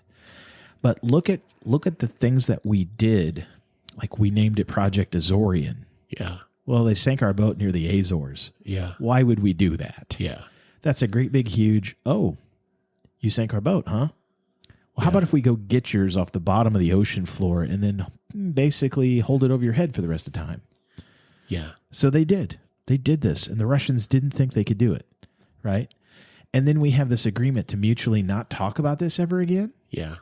But look at the things that we did. Like we named it Project Azorian. Yeah. Well, they sank our boat near the Azores. Yeah. Why would we do that? Yeah. That's a great big huge, "Oh, you sank our boat, huh? Well, how about if we go get yours off the bottom of the ocean floor and then basically hold it over your head for the rest of the time?" Yeah. So they did. They did this, and the Russians didn't think they could do it, right? And then we have this agreement to mutually not talk about this ever again. Yeah.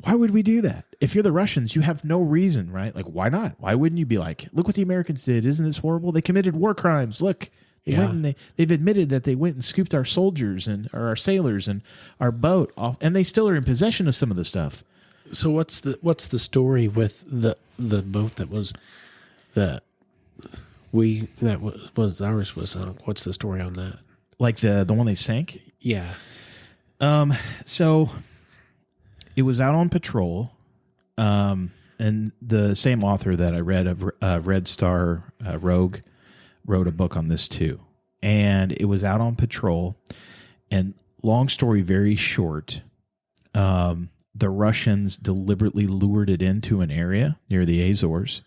Why would we do that? If you're the Russians, you have no reason, right? Like, why not? Why wouldn't you be like, "Look what the Americans did. Isn't this horrible? They committed war crimes. Look, they went and they've admitted that they went and scooped our soldiers or our sailors and our boat off, and they still are in possession of some of the stuff." So what's the story with the boat that was ours was sunk? What's the story on that? Like the one they sank? Yeah. So it was out on patrol, and the same author that I read of Red Star Rogue wrote a book on this too. And it was out on patrol, and long story very short, the Russians deliberately lured it into an area near the Azores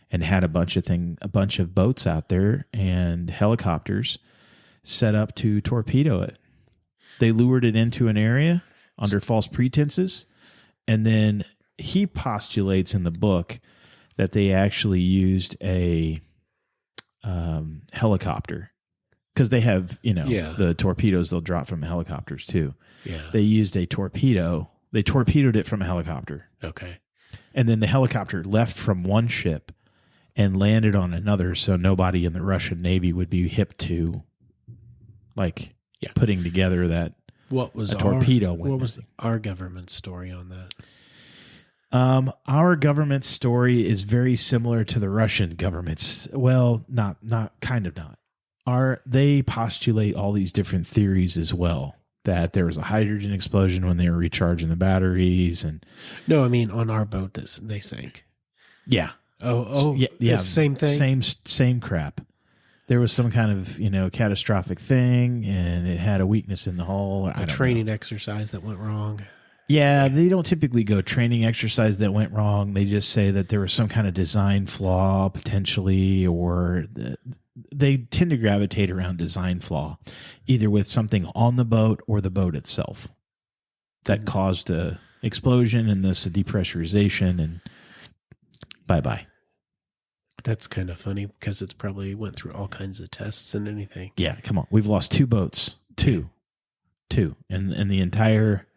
and had a bunch of boats out there and helicopters set up to torpedo it. They lured it into an area under false pretenses. And then he postulates in the book that they actually used a helicopter. Because they have, Yeah. the torpedoes they'll drop from helicopters too. Yeah. They used a torpedo. They torpedoed it from a helicopter. Okay. And then the helicopter left from one ship and landed on another, so nobody in the Russian Navy would be hip to, putting together that What was a torpedo. What was our government's story on that? Our government's story is very similar to the Russian government's. Well, not. They postulate all these different theories as well. That there was a hydrogen explosion when they were recharging the batteries, and No, I mean on our boat they sank. yeah, yeah, it's same thing. Same crap. There was some kind of catastrophic thing, and it had a weakness in the hull. A training exercise that went wrong. Yeah, they don't typically go training exercise that went wrong. They just say that there was some kind of design flaw potentially, or they tend to gravitate around design flaw, either with something on the boat or the boat itself that caused a explosion and this a depressurization, and bye-bye. That's kind of funny because it's probably went through all kinds of tests and anything. Yeah, come on. We've lost 2 boats. Two. In the entire,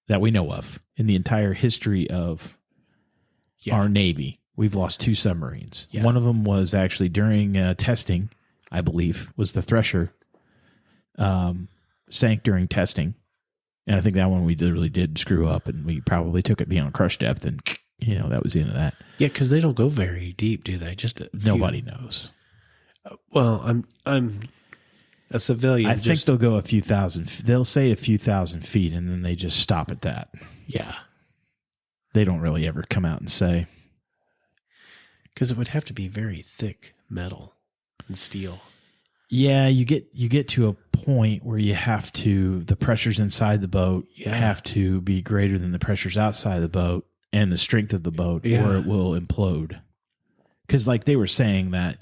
that we know of, in the entire history of our Navy. We've lost 2 submarines. Yeah. One of them was actually during testing, I believe, was the Thresher. Sank during testing. And I think that one we really did screw up, and we probably took it beyond crush depth, and that was the end of that. Yeah, because they don't go very deep, do they? Just nobody knows. Well, I'm a civilian. I think they'll go a few thousand. They'll say a few thousand feet, and then they just stop at that. Yeah, they don't really ever come out and say. Because it would have to be very thick metal and steel. Yeah, you get to a point where you have to, the pressures inside the boat have to be greater than the pressures outside the boat and the strength of the boat, or it will implode. Because they were saying that,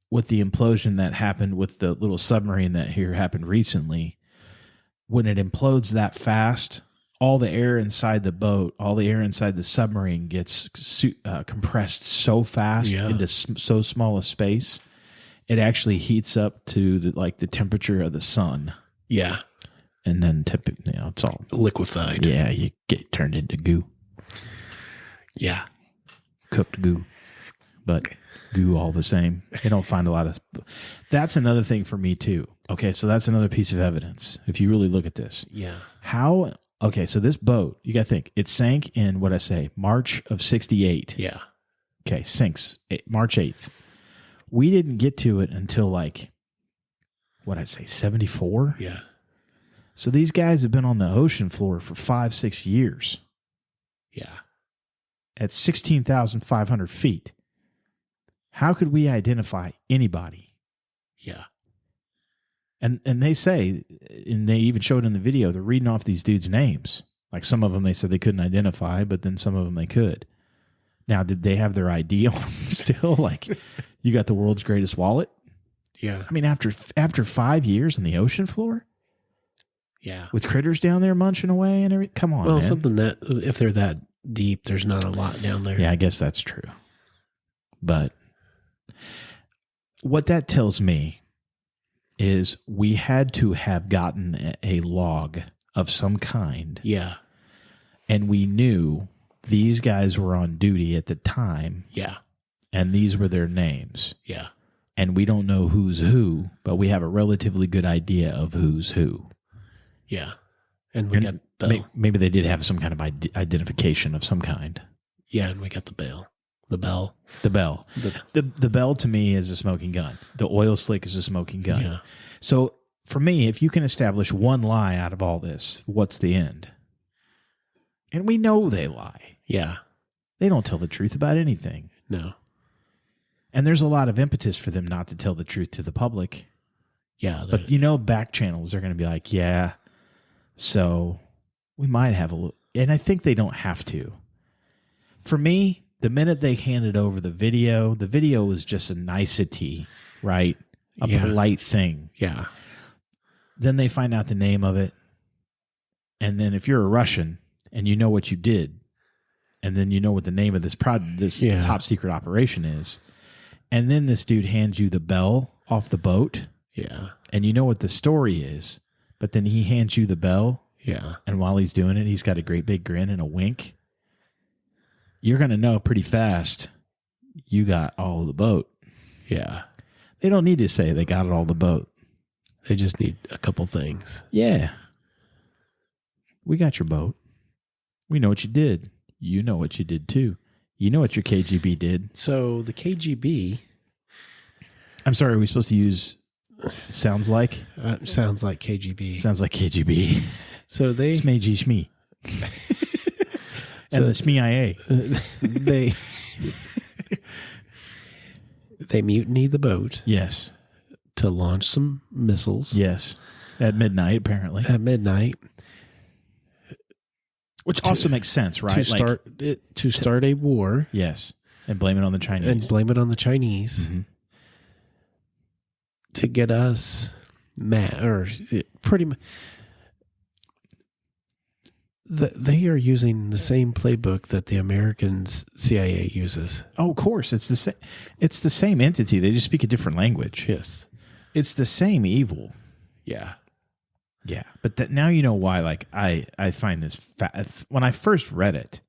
with the implosion that happened with the little submarine that happened recently, when it implodes that fast, all the air inside the boat, all the air inside the submarine gets compressed so fast into so small a space, it actually heats up to the temperature of the sun. Yeah. And then it's all liquefied. Yeah, you get turned into goo. Yeah. Cooked goo. But goo all the same. You don't find a lot of... That's another thing for me too. Okay, so that's another piece of evidence. If you really look at this. Yeah. How... Okay, so this boat, you got to think, it sank in, March of 68. Yeah. Okay, sinks March 8th. We didn't get to it until 74? Yeah. So these guys have been on the ocean floor for 5-6 years. Yeah. At 16,500 feet. How could we identify anybody? Yeah. And they say, and they even showed in the video, they're reading off these dudes' names. Some of them they said they couldn't identify, but then some of them they could. Now, did they have their ID on them still? You got the world's greatest wallet? Yeah. I mean, after 5 years on the ocean floor? Yeah. With critters down there munching away and everything? Come on, well, man. Something that, if they're that deep, there's not a lot down there. Yeah, I guess that's true. But what that tells me is we had to have gotten a log of some kind. Yeah. And we knew these guys were on duty at the time. Yeah. And these were their names. Yeah. And we don't know who's who, but we have a relatively good idea of who's who. Yeah. And we got Bell. Maybe they did have some kind of identification of some kind. Yeah, and we got the bell. The bell. The bell. The bell to me is a smoking gun. The oil slick is a smoking gun. Yeah. So for me, if you can establish one lie out of all this, what's the end? And we know they lie. Yeah. They don't tell the truth about anything. No. And there's a lot of impetus for them not to tell the truth to the public. Yeah. But back channels are going to be like, yeah, so we might have a little, and I think they don't have to. For me, the minute they handed over the video was just a nicety, right? A polite thing. Yeah. Then they find out the name of it. And then if you're a Russian and you know what you did, and then you know what the name of this top secret operation is, And then this dude hands you the bell off the boat. Yeah. And you know what the story is, but then he hands you the bell. Yeah. And while he's doing it, he's got a great big grin and a wink. You're going to know pretty fast you got all of the boat. Yeah. They don't need to say they got it all the boat. They just need a couple things. Yeah. We got your boat. We know what you did. You know what you did too. You know what your KGB did. So the KGB... I'm sorry, are we supposed to use sounds like? Sounds like KGB. Sounds like KGB. So they... Smeji Shmee. And the Shmee-IA. They mutinied the boat. Yes. To launch some missiles. Yes. At midnight, apparently. At midnight. Which also makes sense, right? To start a war. Yes. And blame it on the Chinese. And blame it on the Chinese. Mm-hmm. To get us mad. Or pretty much. They are using the same playbook that the Americans CIA uses. Oh, of course. It's the same. It's the same entity. They just speak a different language. Yes. It's the same evil. Yeah. Yeah. But now you know why, like, I find this, when I first read it,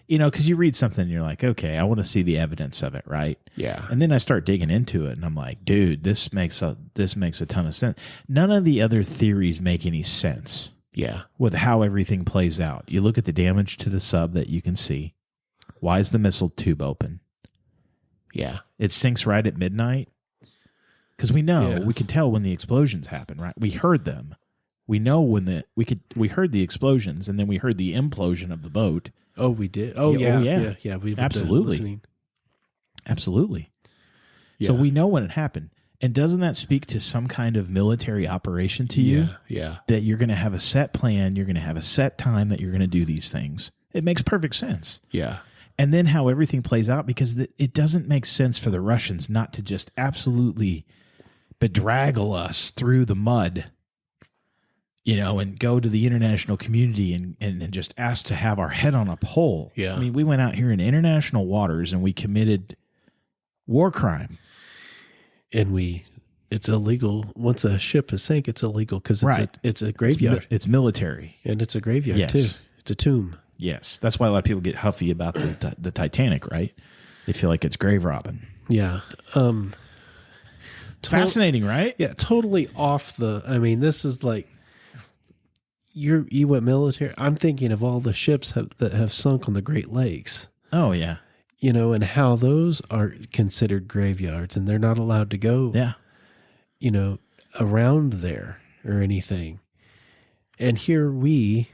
you know, because you read something and you're like, okay, I want to see the evidence of it, right? Yeah. And then I start digging into it and I'm like, dude, this makes a ton of sense. None of the other theories make any sense. Yeah. With how everything plays out. You look at the damage to the sub that you can see. Why is the missile tube open? Yeah. It sinks right at midnight. Because we know, we can tell when the explosions happen, right? We heard them. We know when we heard the explosions and then we heard the implosion of the boat. Oh, we did. Oh, yeah. Yeah. We absolutely. Absolutely. Yeah. So we know when it happened. And doesn't that speak to some kind of military operation to you? Yeah. That you're going to have a set plan, you're going to have a set time that you're going to do these things. It makes perfect sense. Yeah. And then how everything plays out, because it doesn't make sense for the Russians not to just absolutely bedraggle us through the mud, you know, and go to the international community and just ask to have our head on a pole. Yeah. I mean, we went out here in international waters and we committed war crime. And it's illegal. Once a ship is sank, it's illegal because it's a graveyard. It's military. And it's a graveyard, too. It's a tomb. Yes. That's why a lot of people get huffy about the Titanic, right? They feel like it's grave robbing. Yeah. Fascinating, right? Yeah, totally off the... I mean, this is like... You went military. I'm thinking of all the ships that have sunk on the Great Lakes. Oh, yeah. You know, and how those are considered graveyards and they're not allowed to go, you know, around there or anything. And here we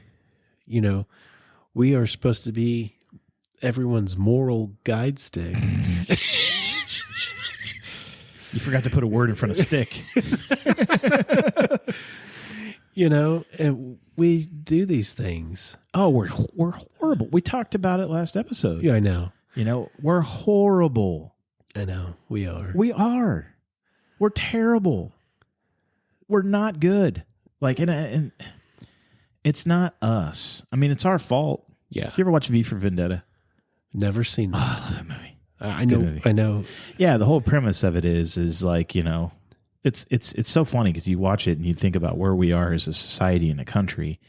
are supposed to be everyone's moral guide stick. You forgot to put a word in front of stick. You know, and we do these things. Oh, we're horrible. We talked about it last episode. Yeah, I know. You know, we're horrible. I know. We are. We are. We're terrible. We're not good. Like, and it's not us. I mean, it's our fault. Yeah. You ever watch V for Vendetta? Never seen that. Oh, I love that movie. I know. Yeah, the whole premise of it is like, you know, it's so funny because you watch it and you think about where we are as a society and a country,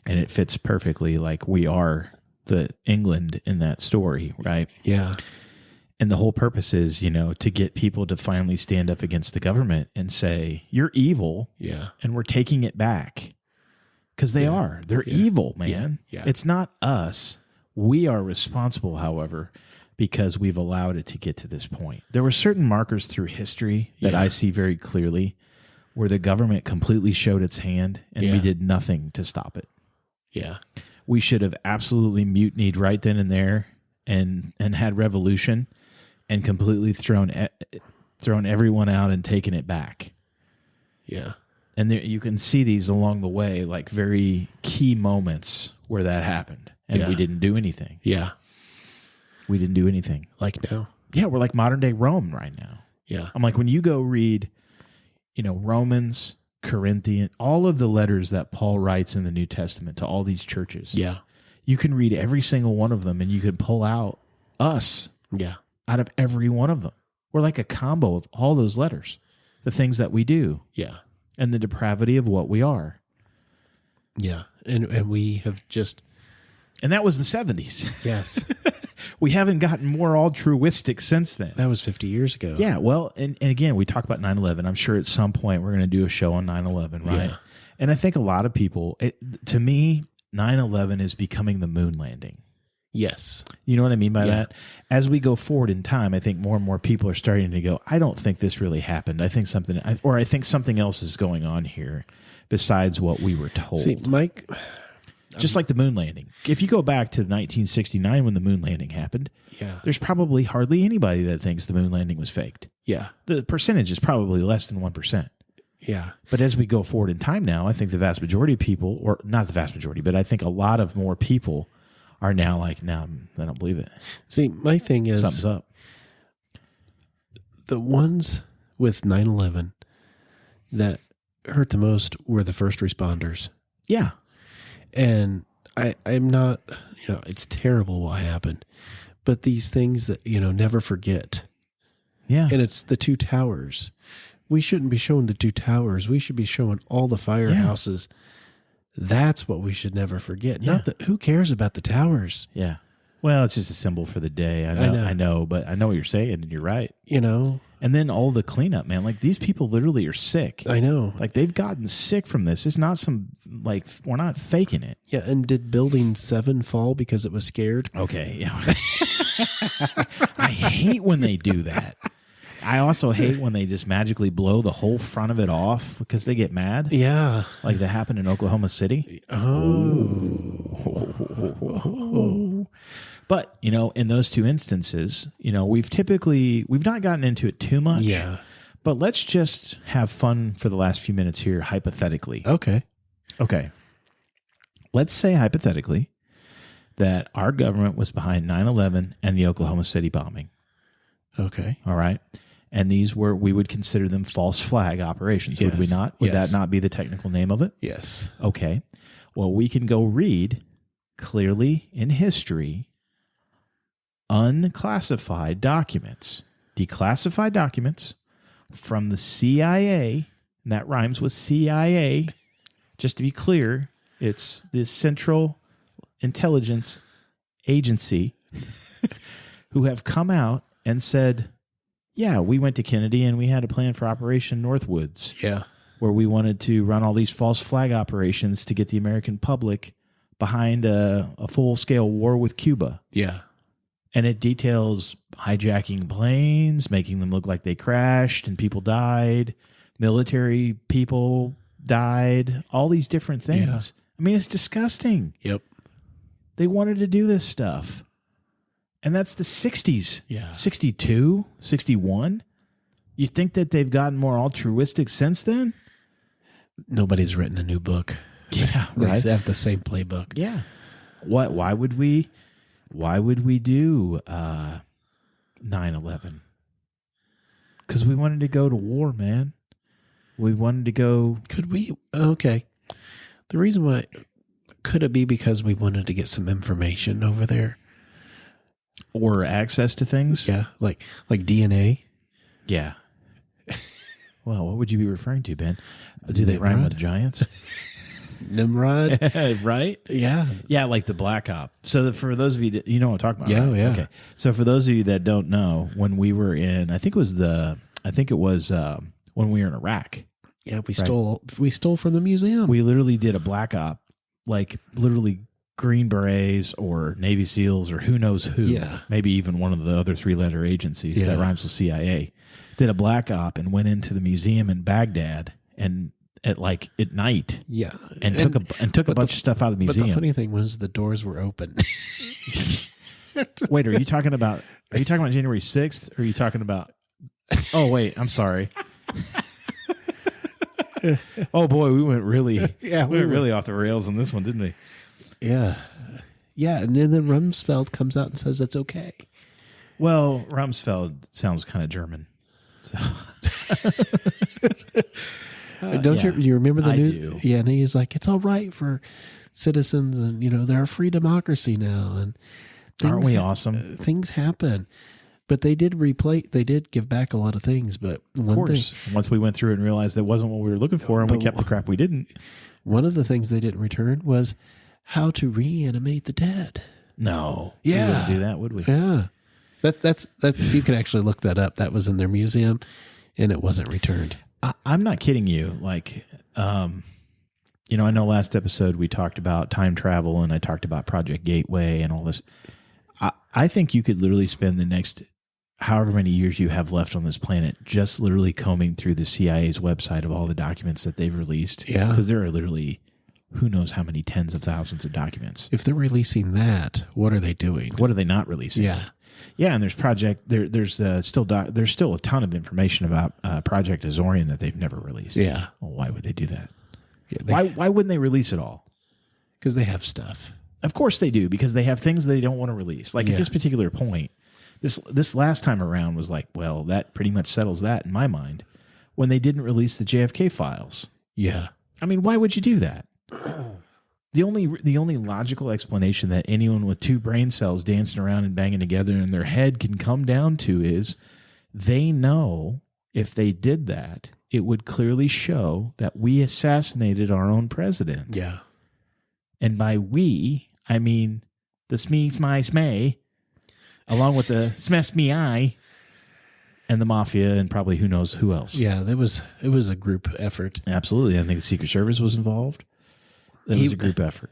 and it fits perfectly. Like we are the England in that story, right? Yeah. And the whole purpose is, you know, to get people to finally stand up against the government and say, you're evil. Yeah. And we're taking it back. Because they are. They're evil, man. Yeah. It's not us. We are responsible, however, because we've allowed it to get to this point. There were certain markers through history that I see very clearly where the government completely showed its hand and we did nothing to stop it. Yeah. We should have absolutely mutinied right then and there and had revolution and completely thrown everyone out and taken it back. Yeah. And there, you can see these along the way, like very key moments where that happened. And we didn't do anything. Yeah. We didn't do anything. Like now? Yeah, we're like modern day Rome right now. Yeah. I'm like, when you go read, you know, Romans, Corinthians, all of the letters that Paul writes in the New Testament to all these churches. Yeah. You can read every single one of them and you can pull out us. Yeah. Out of every one of them. We're like a combo of all those letters, the things that we do, Yeah. and the depravity of what we are. Yeah. And we have just... And that was the 70s. Yes. We haven't gotten more altruistic since then. That was 50 years ago. Yeah, well, and again, we talk about 9/11. I'm sure at some point we're going to do a show on 9/11, right? Yeah. And I think a lot of people, to me, 9/11 is becoming the moon landing. Yes. You know what I mean by Yeah. that? As we go forward in time, I think more and more people are starting to go, I don't think this really happened. I think something else is going on here besides what we were told. See, Mike... Just like the moon landing. If you go back to 1969 when the moon landing happened, Yeah. there's probably hardly anybody that thinks the moon landing was faked. Yeah. The percentage is probably less than 1%. Yeah. But as we go forward in time now, I think the vast majority of people, or not the vast majority, but I think a lot of more people are now like, no, I don't believe it. See, my thing is... Something's up. The ones with 9/11 that hurt the most were the first responders. Yeah. And I'm not, it's terrible what happened. But these things that, never forget. Yeah. And it's the two towers. We shouldn't be showing the two towers. We should be showing all the firehouses. That's what we should never forget. Yeah. Not that, who cares about the towers? Yeah. Well, it's just a symbol for the day. I know, but I know what you're saying, and you're right. And then all the cleanup, man. Like, these people literally are sick. I know. Like, they've gotten sick from this. It's not we're not faking it. Yeah, and did Building 7 fall because it was scared? Okay, yeah. I hate when they do that. I also hate when they just magically blow the whole front of it off because they get mad. Yeah. Like that happened in Oklahoma City. Oh. But, in those two instances, we've not gotten into it too much. Yeah. But let's just have fun for the last few minutes here, hypothetically. Okay. Let's say hypothetically that our government was behind 9/11 and the Oklahoma City bombing. Okay. All right. And we would consider them false flag operations, would we not? Would that not be the technical name of it? Yes. Okay. Well, we can go read clearly in history unclassified documents, declassified documents from the CIA, and that rhymes with CIA. Just to be clear, it's the Central Intelligence Agency who have come out and said, yeah, we went to Kennedy and we had a plan for Operation Northwoods. Yeah. Where we wanted to run all these false flag operations to get the American public behind a full-scale war with Cuba. Yeah. And it details hijacking planes, making them look like they crashed and people died. Military people died. All these different things. Yeah. I mean, it's disgusting. Yep. They wanted to do this stuff. And that's the 60s. Yeah. 62, 61. You think that they've gotten more altruistic since then? Nobody's written a new book. Yeah, right. They have the same playbook. Yeah. Why would we do 9/11? Because we wanted to go to war, man. We wanted to go. Could we? Okay. The reason why, could it be because we wanted to get some information over there? Or access to things? Yeah. Like DNA? Yeah. Well, what would you be referring to, Ben? Do they rhyme with giants? Nimrod? Right? Yeah. Yeah, like the Black Op. So for those of you, you know what I'm talking about. Yeah, right? yeah. Okay. So for those of you that don't know, when we were in, I think it was when we were in Iraq. Yeah, we stole from the museum. We literally did a Black Op, like literally Green Berets or Navy SEALs or who knows who. Yeah. Maybe even one of the other 3-letter agencies that rhymes with CIA. Did a Black Op and went into the museum in Baghdad and at night. Yeah. And took a bunch of stuff out of the museum. But the funny thing was the doors were open. Wait, are you talking about January 6th or are you talking about Oh wait, I'm sorry. Oh boy, we went really really off the rails on this one, didn't we? Yeah. Yeah, and then Rumsfeld comes out and says it's okay. Well, Rumsfeld sounds kind of German. So. Don't you remember the news? Do. Yeah, and he's like, it's all right for citizens, and they're a free democracy now, and aren't we awesome? Things happen, But they did give back a lot of things. But of course, once we went through it and realized that wasn't what we were looking for, and we kept the crap we didn't. One of the things they didn't return was how to reanimate the dead. No. Yeah. We wouldn't do that, would we? Yeah. That's you can actually look that up. That was in their museum, and it wasn't returned. I'm not kidding you. Like, I know last episode we talked about time travel, and I talked about Project Gateway and all this. I think you could literally spend the next however many years you have left on this planet just literally combing through the CIA's website of all the documents that they've released. Yeah. Because there are literally who knows how many tens of thousands of documents. If they're releasing that, what are they doing? What are they not releasing? Yeah. Yeah, and there's still a ton of information about Project Azorian that they've never released. Yeah. Well, why would they do that? Yeah, Why wouldn't they release it all? Because they have stuff. Of course they do, because they have things they don't want to release. Like at this particular point, this last time around was like, well, that pretty much settles that in my mind. When they didn't release the JFK files. Yeah. I mean, why would you do that? The only logical explanation that anyone with two brain cells dancing around and banging together in their head can come down to is they know if they did that, it would clearly show that we assassinated our own president. Yeah. And by we, I mean the Smee Smie Smay, along with the Smee I and the Mafia and probably who knows who else. Yeah, it was a group effort. Absolutely. I think the Secret Service was involved. It was a group effort.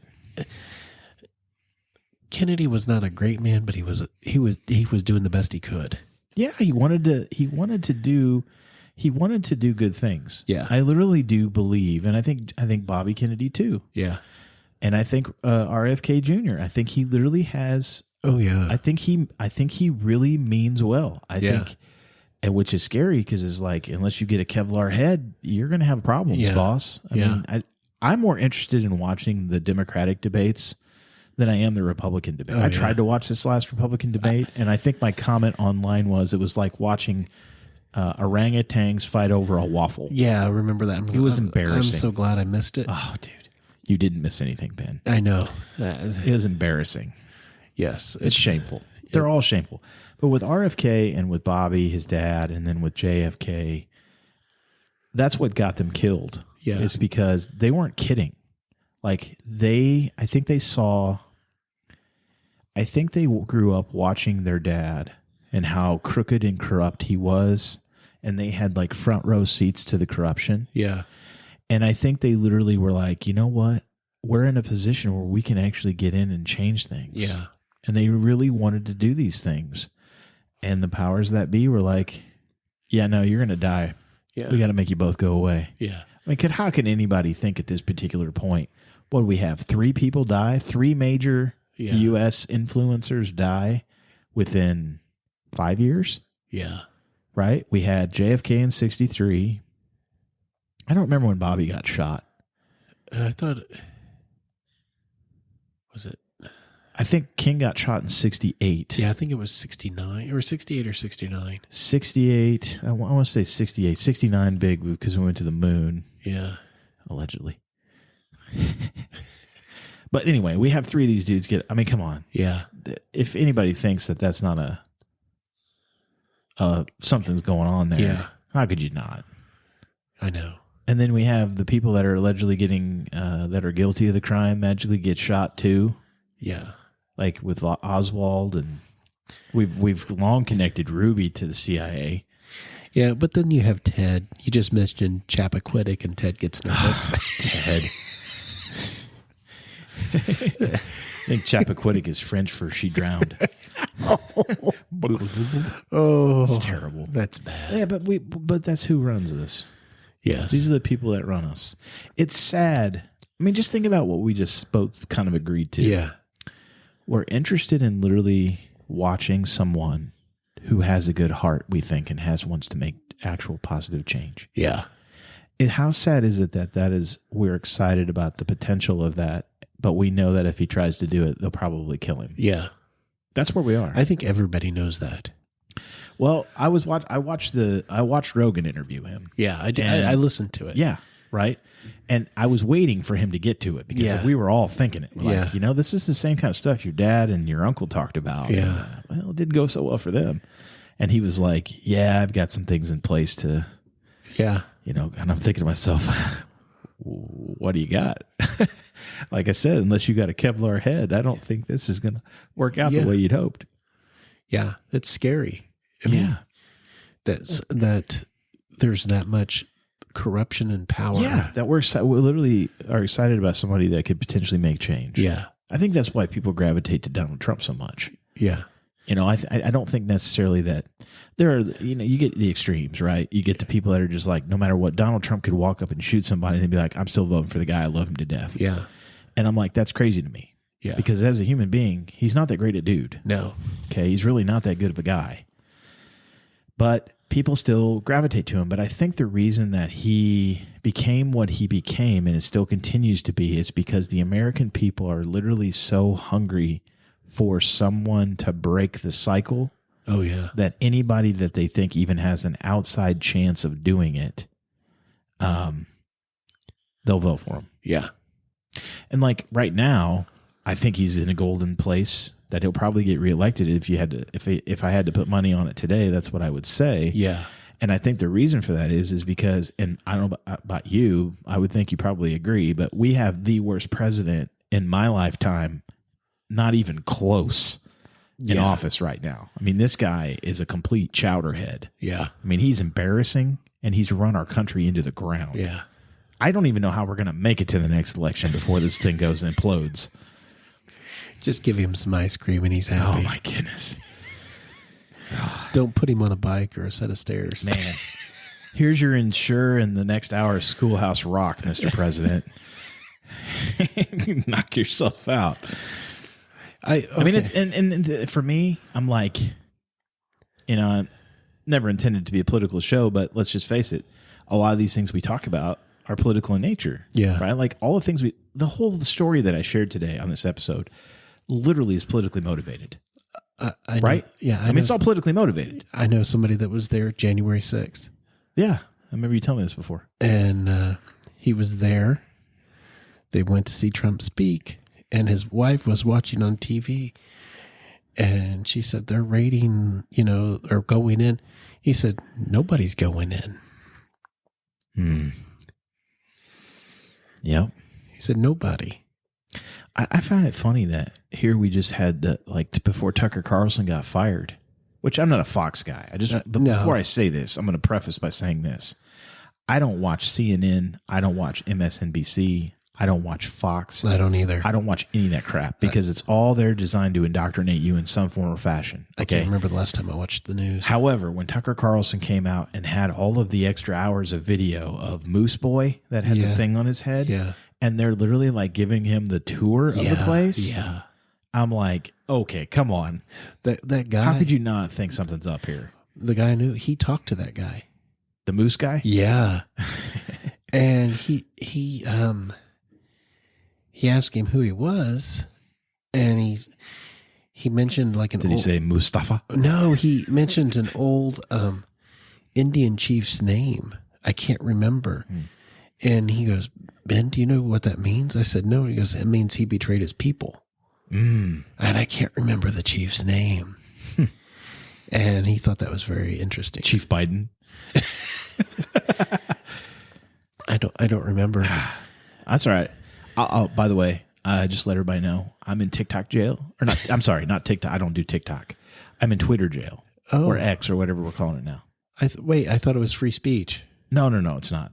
Kennedy was not a great man, but he was doing the best he could. Yeah, he wanted to do good things. Yeah. I literally do believe, and I think Bobby Kennedy too. Yeah. And I think RFK Jr. I think he literally has. Oh yeah. I think he really means well. I think, and which is scary because it's like unless you get a Kevlar head, you're going to have problems, boss. I mean, I'm more interested in watching the Democratic debates than I am the Republican debate. I tried to watch this last Republican debate, and I think my comment online was it was like watching orangutans fight over a waffle. Yeah, I remember that. It was embarrassing. I'm so glad I missed it. Oh, dude. You didn't miss anything, Ben. I know. It was embarrassing. Yes. It's shameful. They're all shameful. But with RFK and with Bobby, his dad, and then with JFK, that's what got them killed. Yeah. It's because they weren't kidding. Like I think they grew up watching their dad and how crooked and corrupt he was. And they had like front row seats to the corruption. Yeah. And I think they literally were like, you know what? We're in a position where we can actually get in and change things. Yeah. And they really wanted to do these things. And the powers that be were like, yeah, no, you're going to die. Yeah. We got to make you both go away. Yeah. I mean, how can anybody think at this particular point, what do we have? 3 people die? 3 major U.S. influencers die within 5 years? Yeah. Right? We had JFK in 1963. I don't remember when Bobby got shot. I thought, was it? I think King got shot in 1968. Yeah, I think it was 69 or 68 or 69. 68. I want to say 68. 69 big because we went to the moon. Yeah. Allegedly. But anyway, we have 3 of these dudes I mean, come on. Yeah. If anybody thinks that that's not something's going on there, how could you not? I know. And then we have the people that are allegedly getting, that are guilty of the crime magically get shot too. Yeah. Like with Oswald, and we've long connected Ruby to the CIA. Yeah, but then you have Ted. You just mentioned Chappaquiddick, and Ted gets nervous. Ted. I think Chappaquiddick is French for she drowned. Oh, it's terrible. That's bad. Yeah, but that's who runs this. Yes. These are the people that run us. It's sad. I mean, just think about what we just both kind of agreed to. Yeah. We're interested in literally watching someone who has a good heart, we think, and wants to make actual positive change. Yeah. How sad is it that we're excited about the potential of that, but we know that if he tries to do it, they'll probably kill him. Yeah. That's where we are. I think everybody knows that. Well, I watched Rogan interview him. Yeah, I did. I listened to it. Yeah, right. And I was waiting for him to get to it because we were all thinking it. We're like, this is the same kind of stuff your dad and your uncle talked about. Yeah. Well, it didn't go so well for them. And he was like, yeah, I've got some things in place to, Yeah. and I'm thinking to myself, what do you got? Like I said, unless you got a Kevlar head, I don't think this is going to work out the way you'd hoped. Yeah. It's scary. I mean, that there's that much corruption and power. Yeah. That we literally are excited about somebody that could potentially make change. Yeah. I think that's why people gravitate to Donald Trump so much. Yeah. I don't think necessarily that there are, you get the extremes, right? You get the people that are just like, no matter what, Donald Trump could walk up and shoot somebody and they'd be like, I'm still voting for the guy. I love him to death. Yeah. And I'm like, that's crazy to me. Yeah. Because as a human being, he's not that great a dude. No. Okay. He's really not that good of a guy. But people still gravitate to him. But I think the reason that he became what he became, and it still continues to be, is because the American people are literally so hungry for someone to break the cycle. Oh, yeah. That anybody that they think even has an outside chance of doing it, they'll vote for him. Yeah. And like right now, I think he's in a golden place that he'll probably get reelected. If I had to put money on it today, that's what I would say. Yeah. And I think the reason for that is because, and I don't know about you, I would think you probably agree, but we have the worst president in my lifetime, not even close, in office right now. I mean, this guy is a complete chowderhead. Yeah. I mean, he's embarrassing, and he's run our country into the ground. Yeah. I don't even know how we're going to make it to the next election before this thing goes and implodes. Just give him some ice cream and he's happy. Oh, my goodness. Don't put him on a bike or a set of stairs. Man, here's your insure in the next hour of Schoolhouse Rock, Mr. President. Knock yourself out. I mean, it's and for me, I'm like, I never intended to be a political show, but let's just face it. A lot of these things we talk about are political in nature. Yeah. Right? Like all the things the whole story that I shared today on this episode literally is politically motivated. I right? Know, yeah. I mean, it's all politically motivated. I know somebody that was there January 6th. Yeah. I remember you telling me this before. And he was there. They went to see Trump speak, and his wife was watching on TV. And she said, they're raiding, or going in. He said, nobody's going in. Yep. He said, nobody. I find it funny that here we just had, before Tucker Carlson got fired, which I'm not a Fox guy. Before I say this, I'm going to preface by saying this. I don't watch CNN. I don't watch MSNBC. I don't watch Fox. I don't either. I don't watch any of that crap because it's all there designed to indoctrinate you in some form or fashion. Okay? I can't remember the last time I watched the news. However, when Tucker Carlson came out and had all of the extra hours of video of Moose Boy that had the thing on his head, and they're literally like giving him the tour of the place, I'm like, okay, come on. That guy. How could you not think something's up here? The guy knew. He talked to that guy. The Moose guy? Yeah. And he asked him who he was, and he mentioned like an Did he say Mustafa? No, he mentioned an old Indian chief's name. I can't remember. And he goes, Ben, do you know what that means? I said, no. He goes, it means he betrayed his people. And I can't remember the chief's name. And he thought that was very interesting. Chief Biden? I don't remember. That's all right. By the way, just let everybody know I'm in TikTok jail. Or not, I'm sorry, not TikTok. I don't do TikTok. I'm in Twitter jail. Or X or whatever we're calling it now. Wait, I thought it was free speech. No, it's not.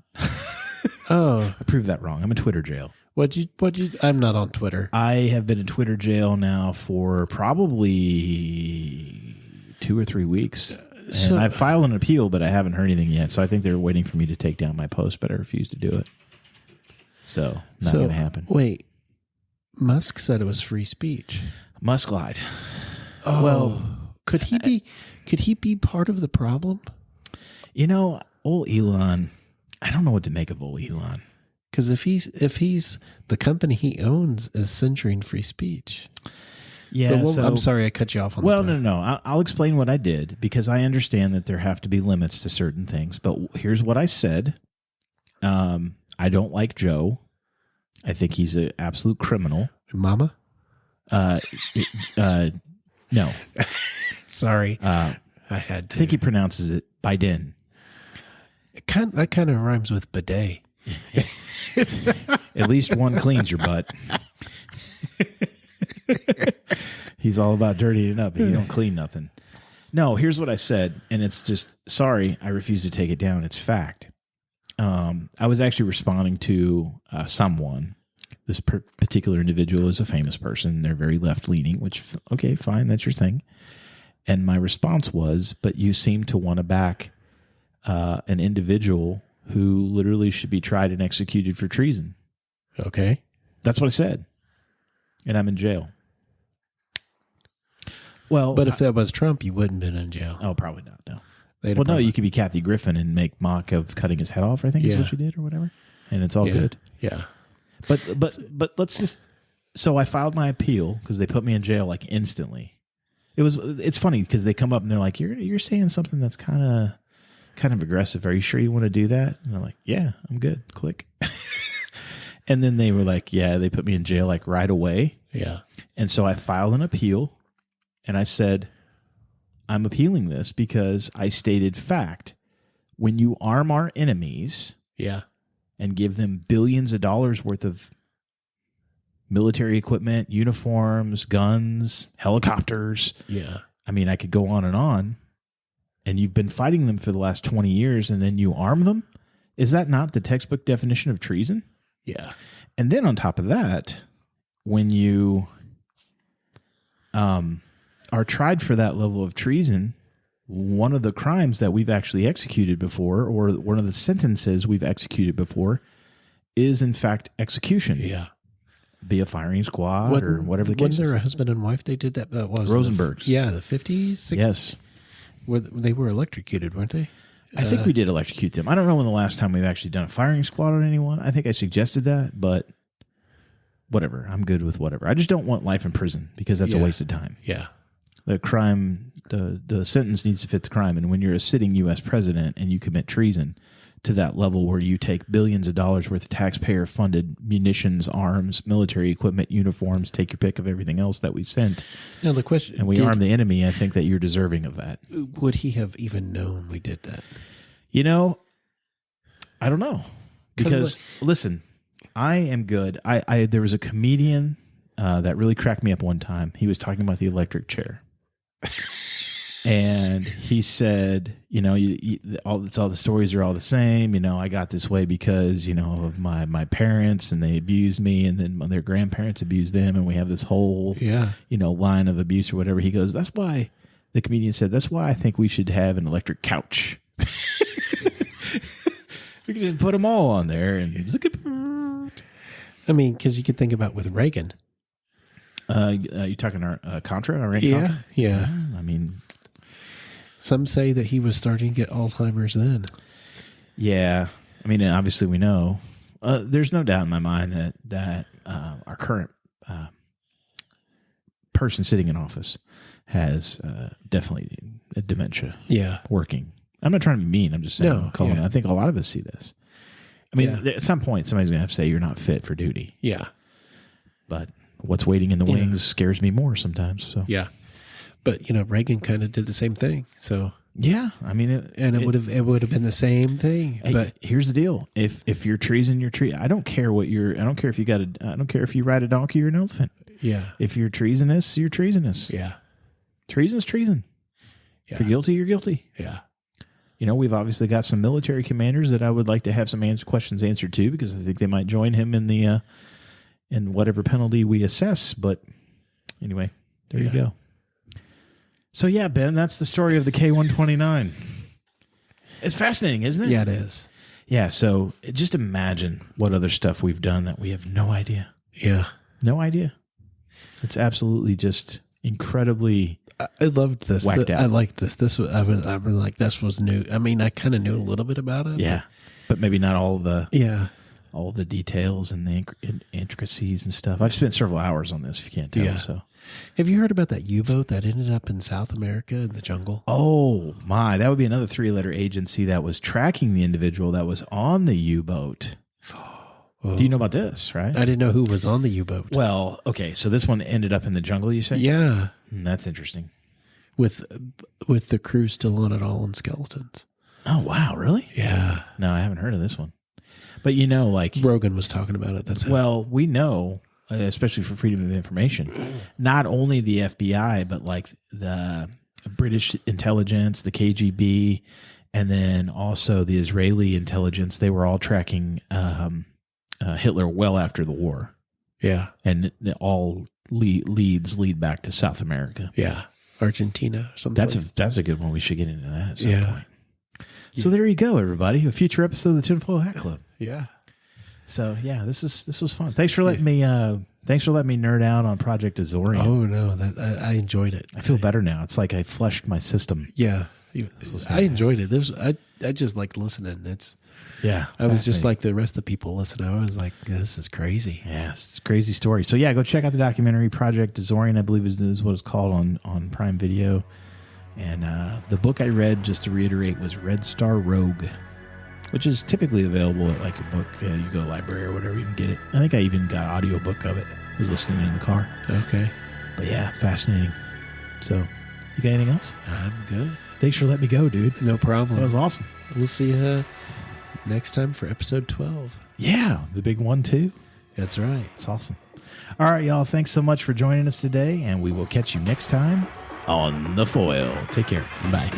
I proved that wrong. I'm in Twitter jail. I'm not on Twitter. I have been in Twitter jail now for probably 2 or 3 weeks. And I've filed an appeal, but I haven't heard anything yet. So I think they're waiting for me to take down my post, but I refuse to do it. So not going to happen. Wait, Musk said it was free speech. Musk lied. Oh, well, could he be part of the problem? Old Elon, I don't know what to make of old Elon. Because if he's the company he owns is censoring free speech. Yeah, I'm sorry I cut you off on that. Well, no. I'll explain what I did because I understand that there have to be limits to certain things. But here's what I said. I don't like Joe. I think he's an absolute criminal. Mama? No. Sorry. I had to. I think he pronounces it Biden. That kind of rhymes with bidet. At least one cleans your butt. He's all about dirtying it up, but you don't clean nothing. No, here's what I said, and it's just, sorry, I refuse to take it down. It's fact. I was actually responding to someone. This particular individual is a famous person. They're very left-leaning, which, okay, fine, that's your thing. And my response was, but you seem to want to back an individual who literally should be tried and executed for treason. Okay. That's what I said. And I'm in jail. Well, but if that was Trump, you wouldn't have been in jail. Oh, probably not, no. Well, no, you could be Kathy Griffin and make mock of cutting his head off, I think is what she did or whatever. And it's all good. Yeah. But let's just, so I filed my appeal because they put me in jail like instantly. It's funny because they come up and they're like, you're saying something that's kind of aggressive. Are you sure you want to do that? And I'm like, yeah, I'm good. Click. And then they were like, yeah, they put me in jail like right away. Yeah. And so I filed an appeal and I said, I'm appealing this because I stated fact. When you arm our enemies and give them billions of dollars worth of military equipment, uniforms, guns, helicopters. Yeah. I mean, I could go on. And you've been fighting them for the last 20 years and then you arm them? Is that not the textbook definition of treason? Yeah. And then on top of that, when you are tried for that level of treason, one of the crimes that we've actually executed before, or one of the sentences we've executed before, is in fact execution. Yeah. Be a firing squad or whatever the case is. Wasn't there a husband and wife they did that? Rosenbergs. The 50s, 60s? Yes. They were electrocuted, weren't they? I think we did electrocute them. I don't know when the last time we've actually done a firing squad on anyone. I think I suggested that, but whatever. I'm good with whatever. I just don't want life in prison because that's a waste of time. Yeah. The crime, the sentence needs to fit the crime. And when you're a sitting U.S. president and you commit treason to that level where you take billions of dollars worth of taxpayer-funded munitions, arms, military equipment, uniforms, take your pick of everything else that we sent, now the question, and we arm the enemy, I think that you're deserving of that. Would he have even known we did that? You know, I don't know. Because, listen, I am good. There was a comedian that really cracked me up one time. He was talking about the electric chair. And he said, you know, all the stories are all the same. You know, I got this way because, you know, of my parents and they abused me and then their grandparents abused them. And we have this whole, you know, line of abuse or whatever. He goes, that's why the comedian said, that's why I think we should have an electric couch. We could just put them all on there and look at. I mean, because you could think about with Reagan. You talking our Contra? Our Contra? Yeah. I mean, some say that he was starting to get Alzheimer's then. Yeah. I mean, obviously we know. There's no doubt in my mind that our current person sitting in office has definitely a dementia. Yeah. Working. I'm not trying to be mean. I'm just saying. I think a lot of us see this. I mean, at some point, somebody's going to have to say you're not fit for duty. Yeah. But what's waiting in the wings scares me more sometimes. So yeah. But, you know, Reagan kind of did the same thing. So yeah, I mean, it would have been the same thing. Hey, but here's the deal: if you're treason, you're treason. I don't care what you're. I don't care if you got a. I don't care if you ride a donkey or an elephant. Yeah. If you're treasonous, you're treasonous. Yeah. Treason is treason. Yeah. If you're guilty, you're guilty. Yeah. You know, we've obviously got some military commanders that I would like to have some questions answered to because I think they might join him in the in whatever penalty we assess. But anyway, there you go. So yeah, Ben, that's the story of the K-129. It's fascinating, isn't it? Yeah, it is. Yeah, so just imagine what other stuff we've done that we have no idea. Yeah. No idea. It's absolutely just incredibly I loved this. Whacked out. I liked this. This was I was like, this was new. I mean, I kind of knew a little bit about it. Yeah. But maybe not all the all the details and the intricacies and stuff. I've spent several hours on this, if you can't tell. Yeah. So have you heard about that U-boat that ended up in South America in the jungle? Oh my, that would be another 3-letter agency that was tracking the individual that was on the U-boat. Oh. Do you know about this, right? I didn't know who was on the U-boat. Well, okay, so this one ended up in the jungle, you say? Yeah. That's interesting. with the crew still on it, all in skeletons. Oh, wow. Really? Yeah. No, I haven't heard of this one. But, you know, like... Rogan was talking about it. That's well, we know, especially for freedom of information, not only the FBI, but like the British intelligence, the KGB, and then also the Israeli intelligence, they were all tracking Hitler well after the war. Yeah. And all lead back to South America. Yeah. Argentina or something. That's a good one. We should get into that at some point. Yeah. So there you go, everybody. A future episode of the Tinfoil Hat Club. Yeah. So yeah, this was fun. Thanks for letting me nerd out on Project Azorian. Oh no, I enjoyed it. I feel better now. It's like I flushed my system. Yeah. I enjoyed it. I just like listening. I was just like the rest of the people listening. I was like, this is crazy. Yeah, it's a crazy story. So yeah, go check out the documentary Project Azorian, I believe is what it's called on Prime Video. And the book I read, just to reiterate, was Red Star Rogue, which is typically available at like a book. You go to a library or whatever, you can get it. I think I even got an audiobook of it. I was listening in the car. Okay. But yeah, fascinating. So, you got anything else? I'm good. Thanks for letting me go, dude. No problem. That was awesome. We'll see you next time for episode 12. Yeah, the big one too. That's right. It's awesome. All right, y'all. Thanks so much for joining us today, and we will catch you next time on The Foil. Take care. Bye.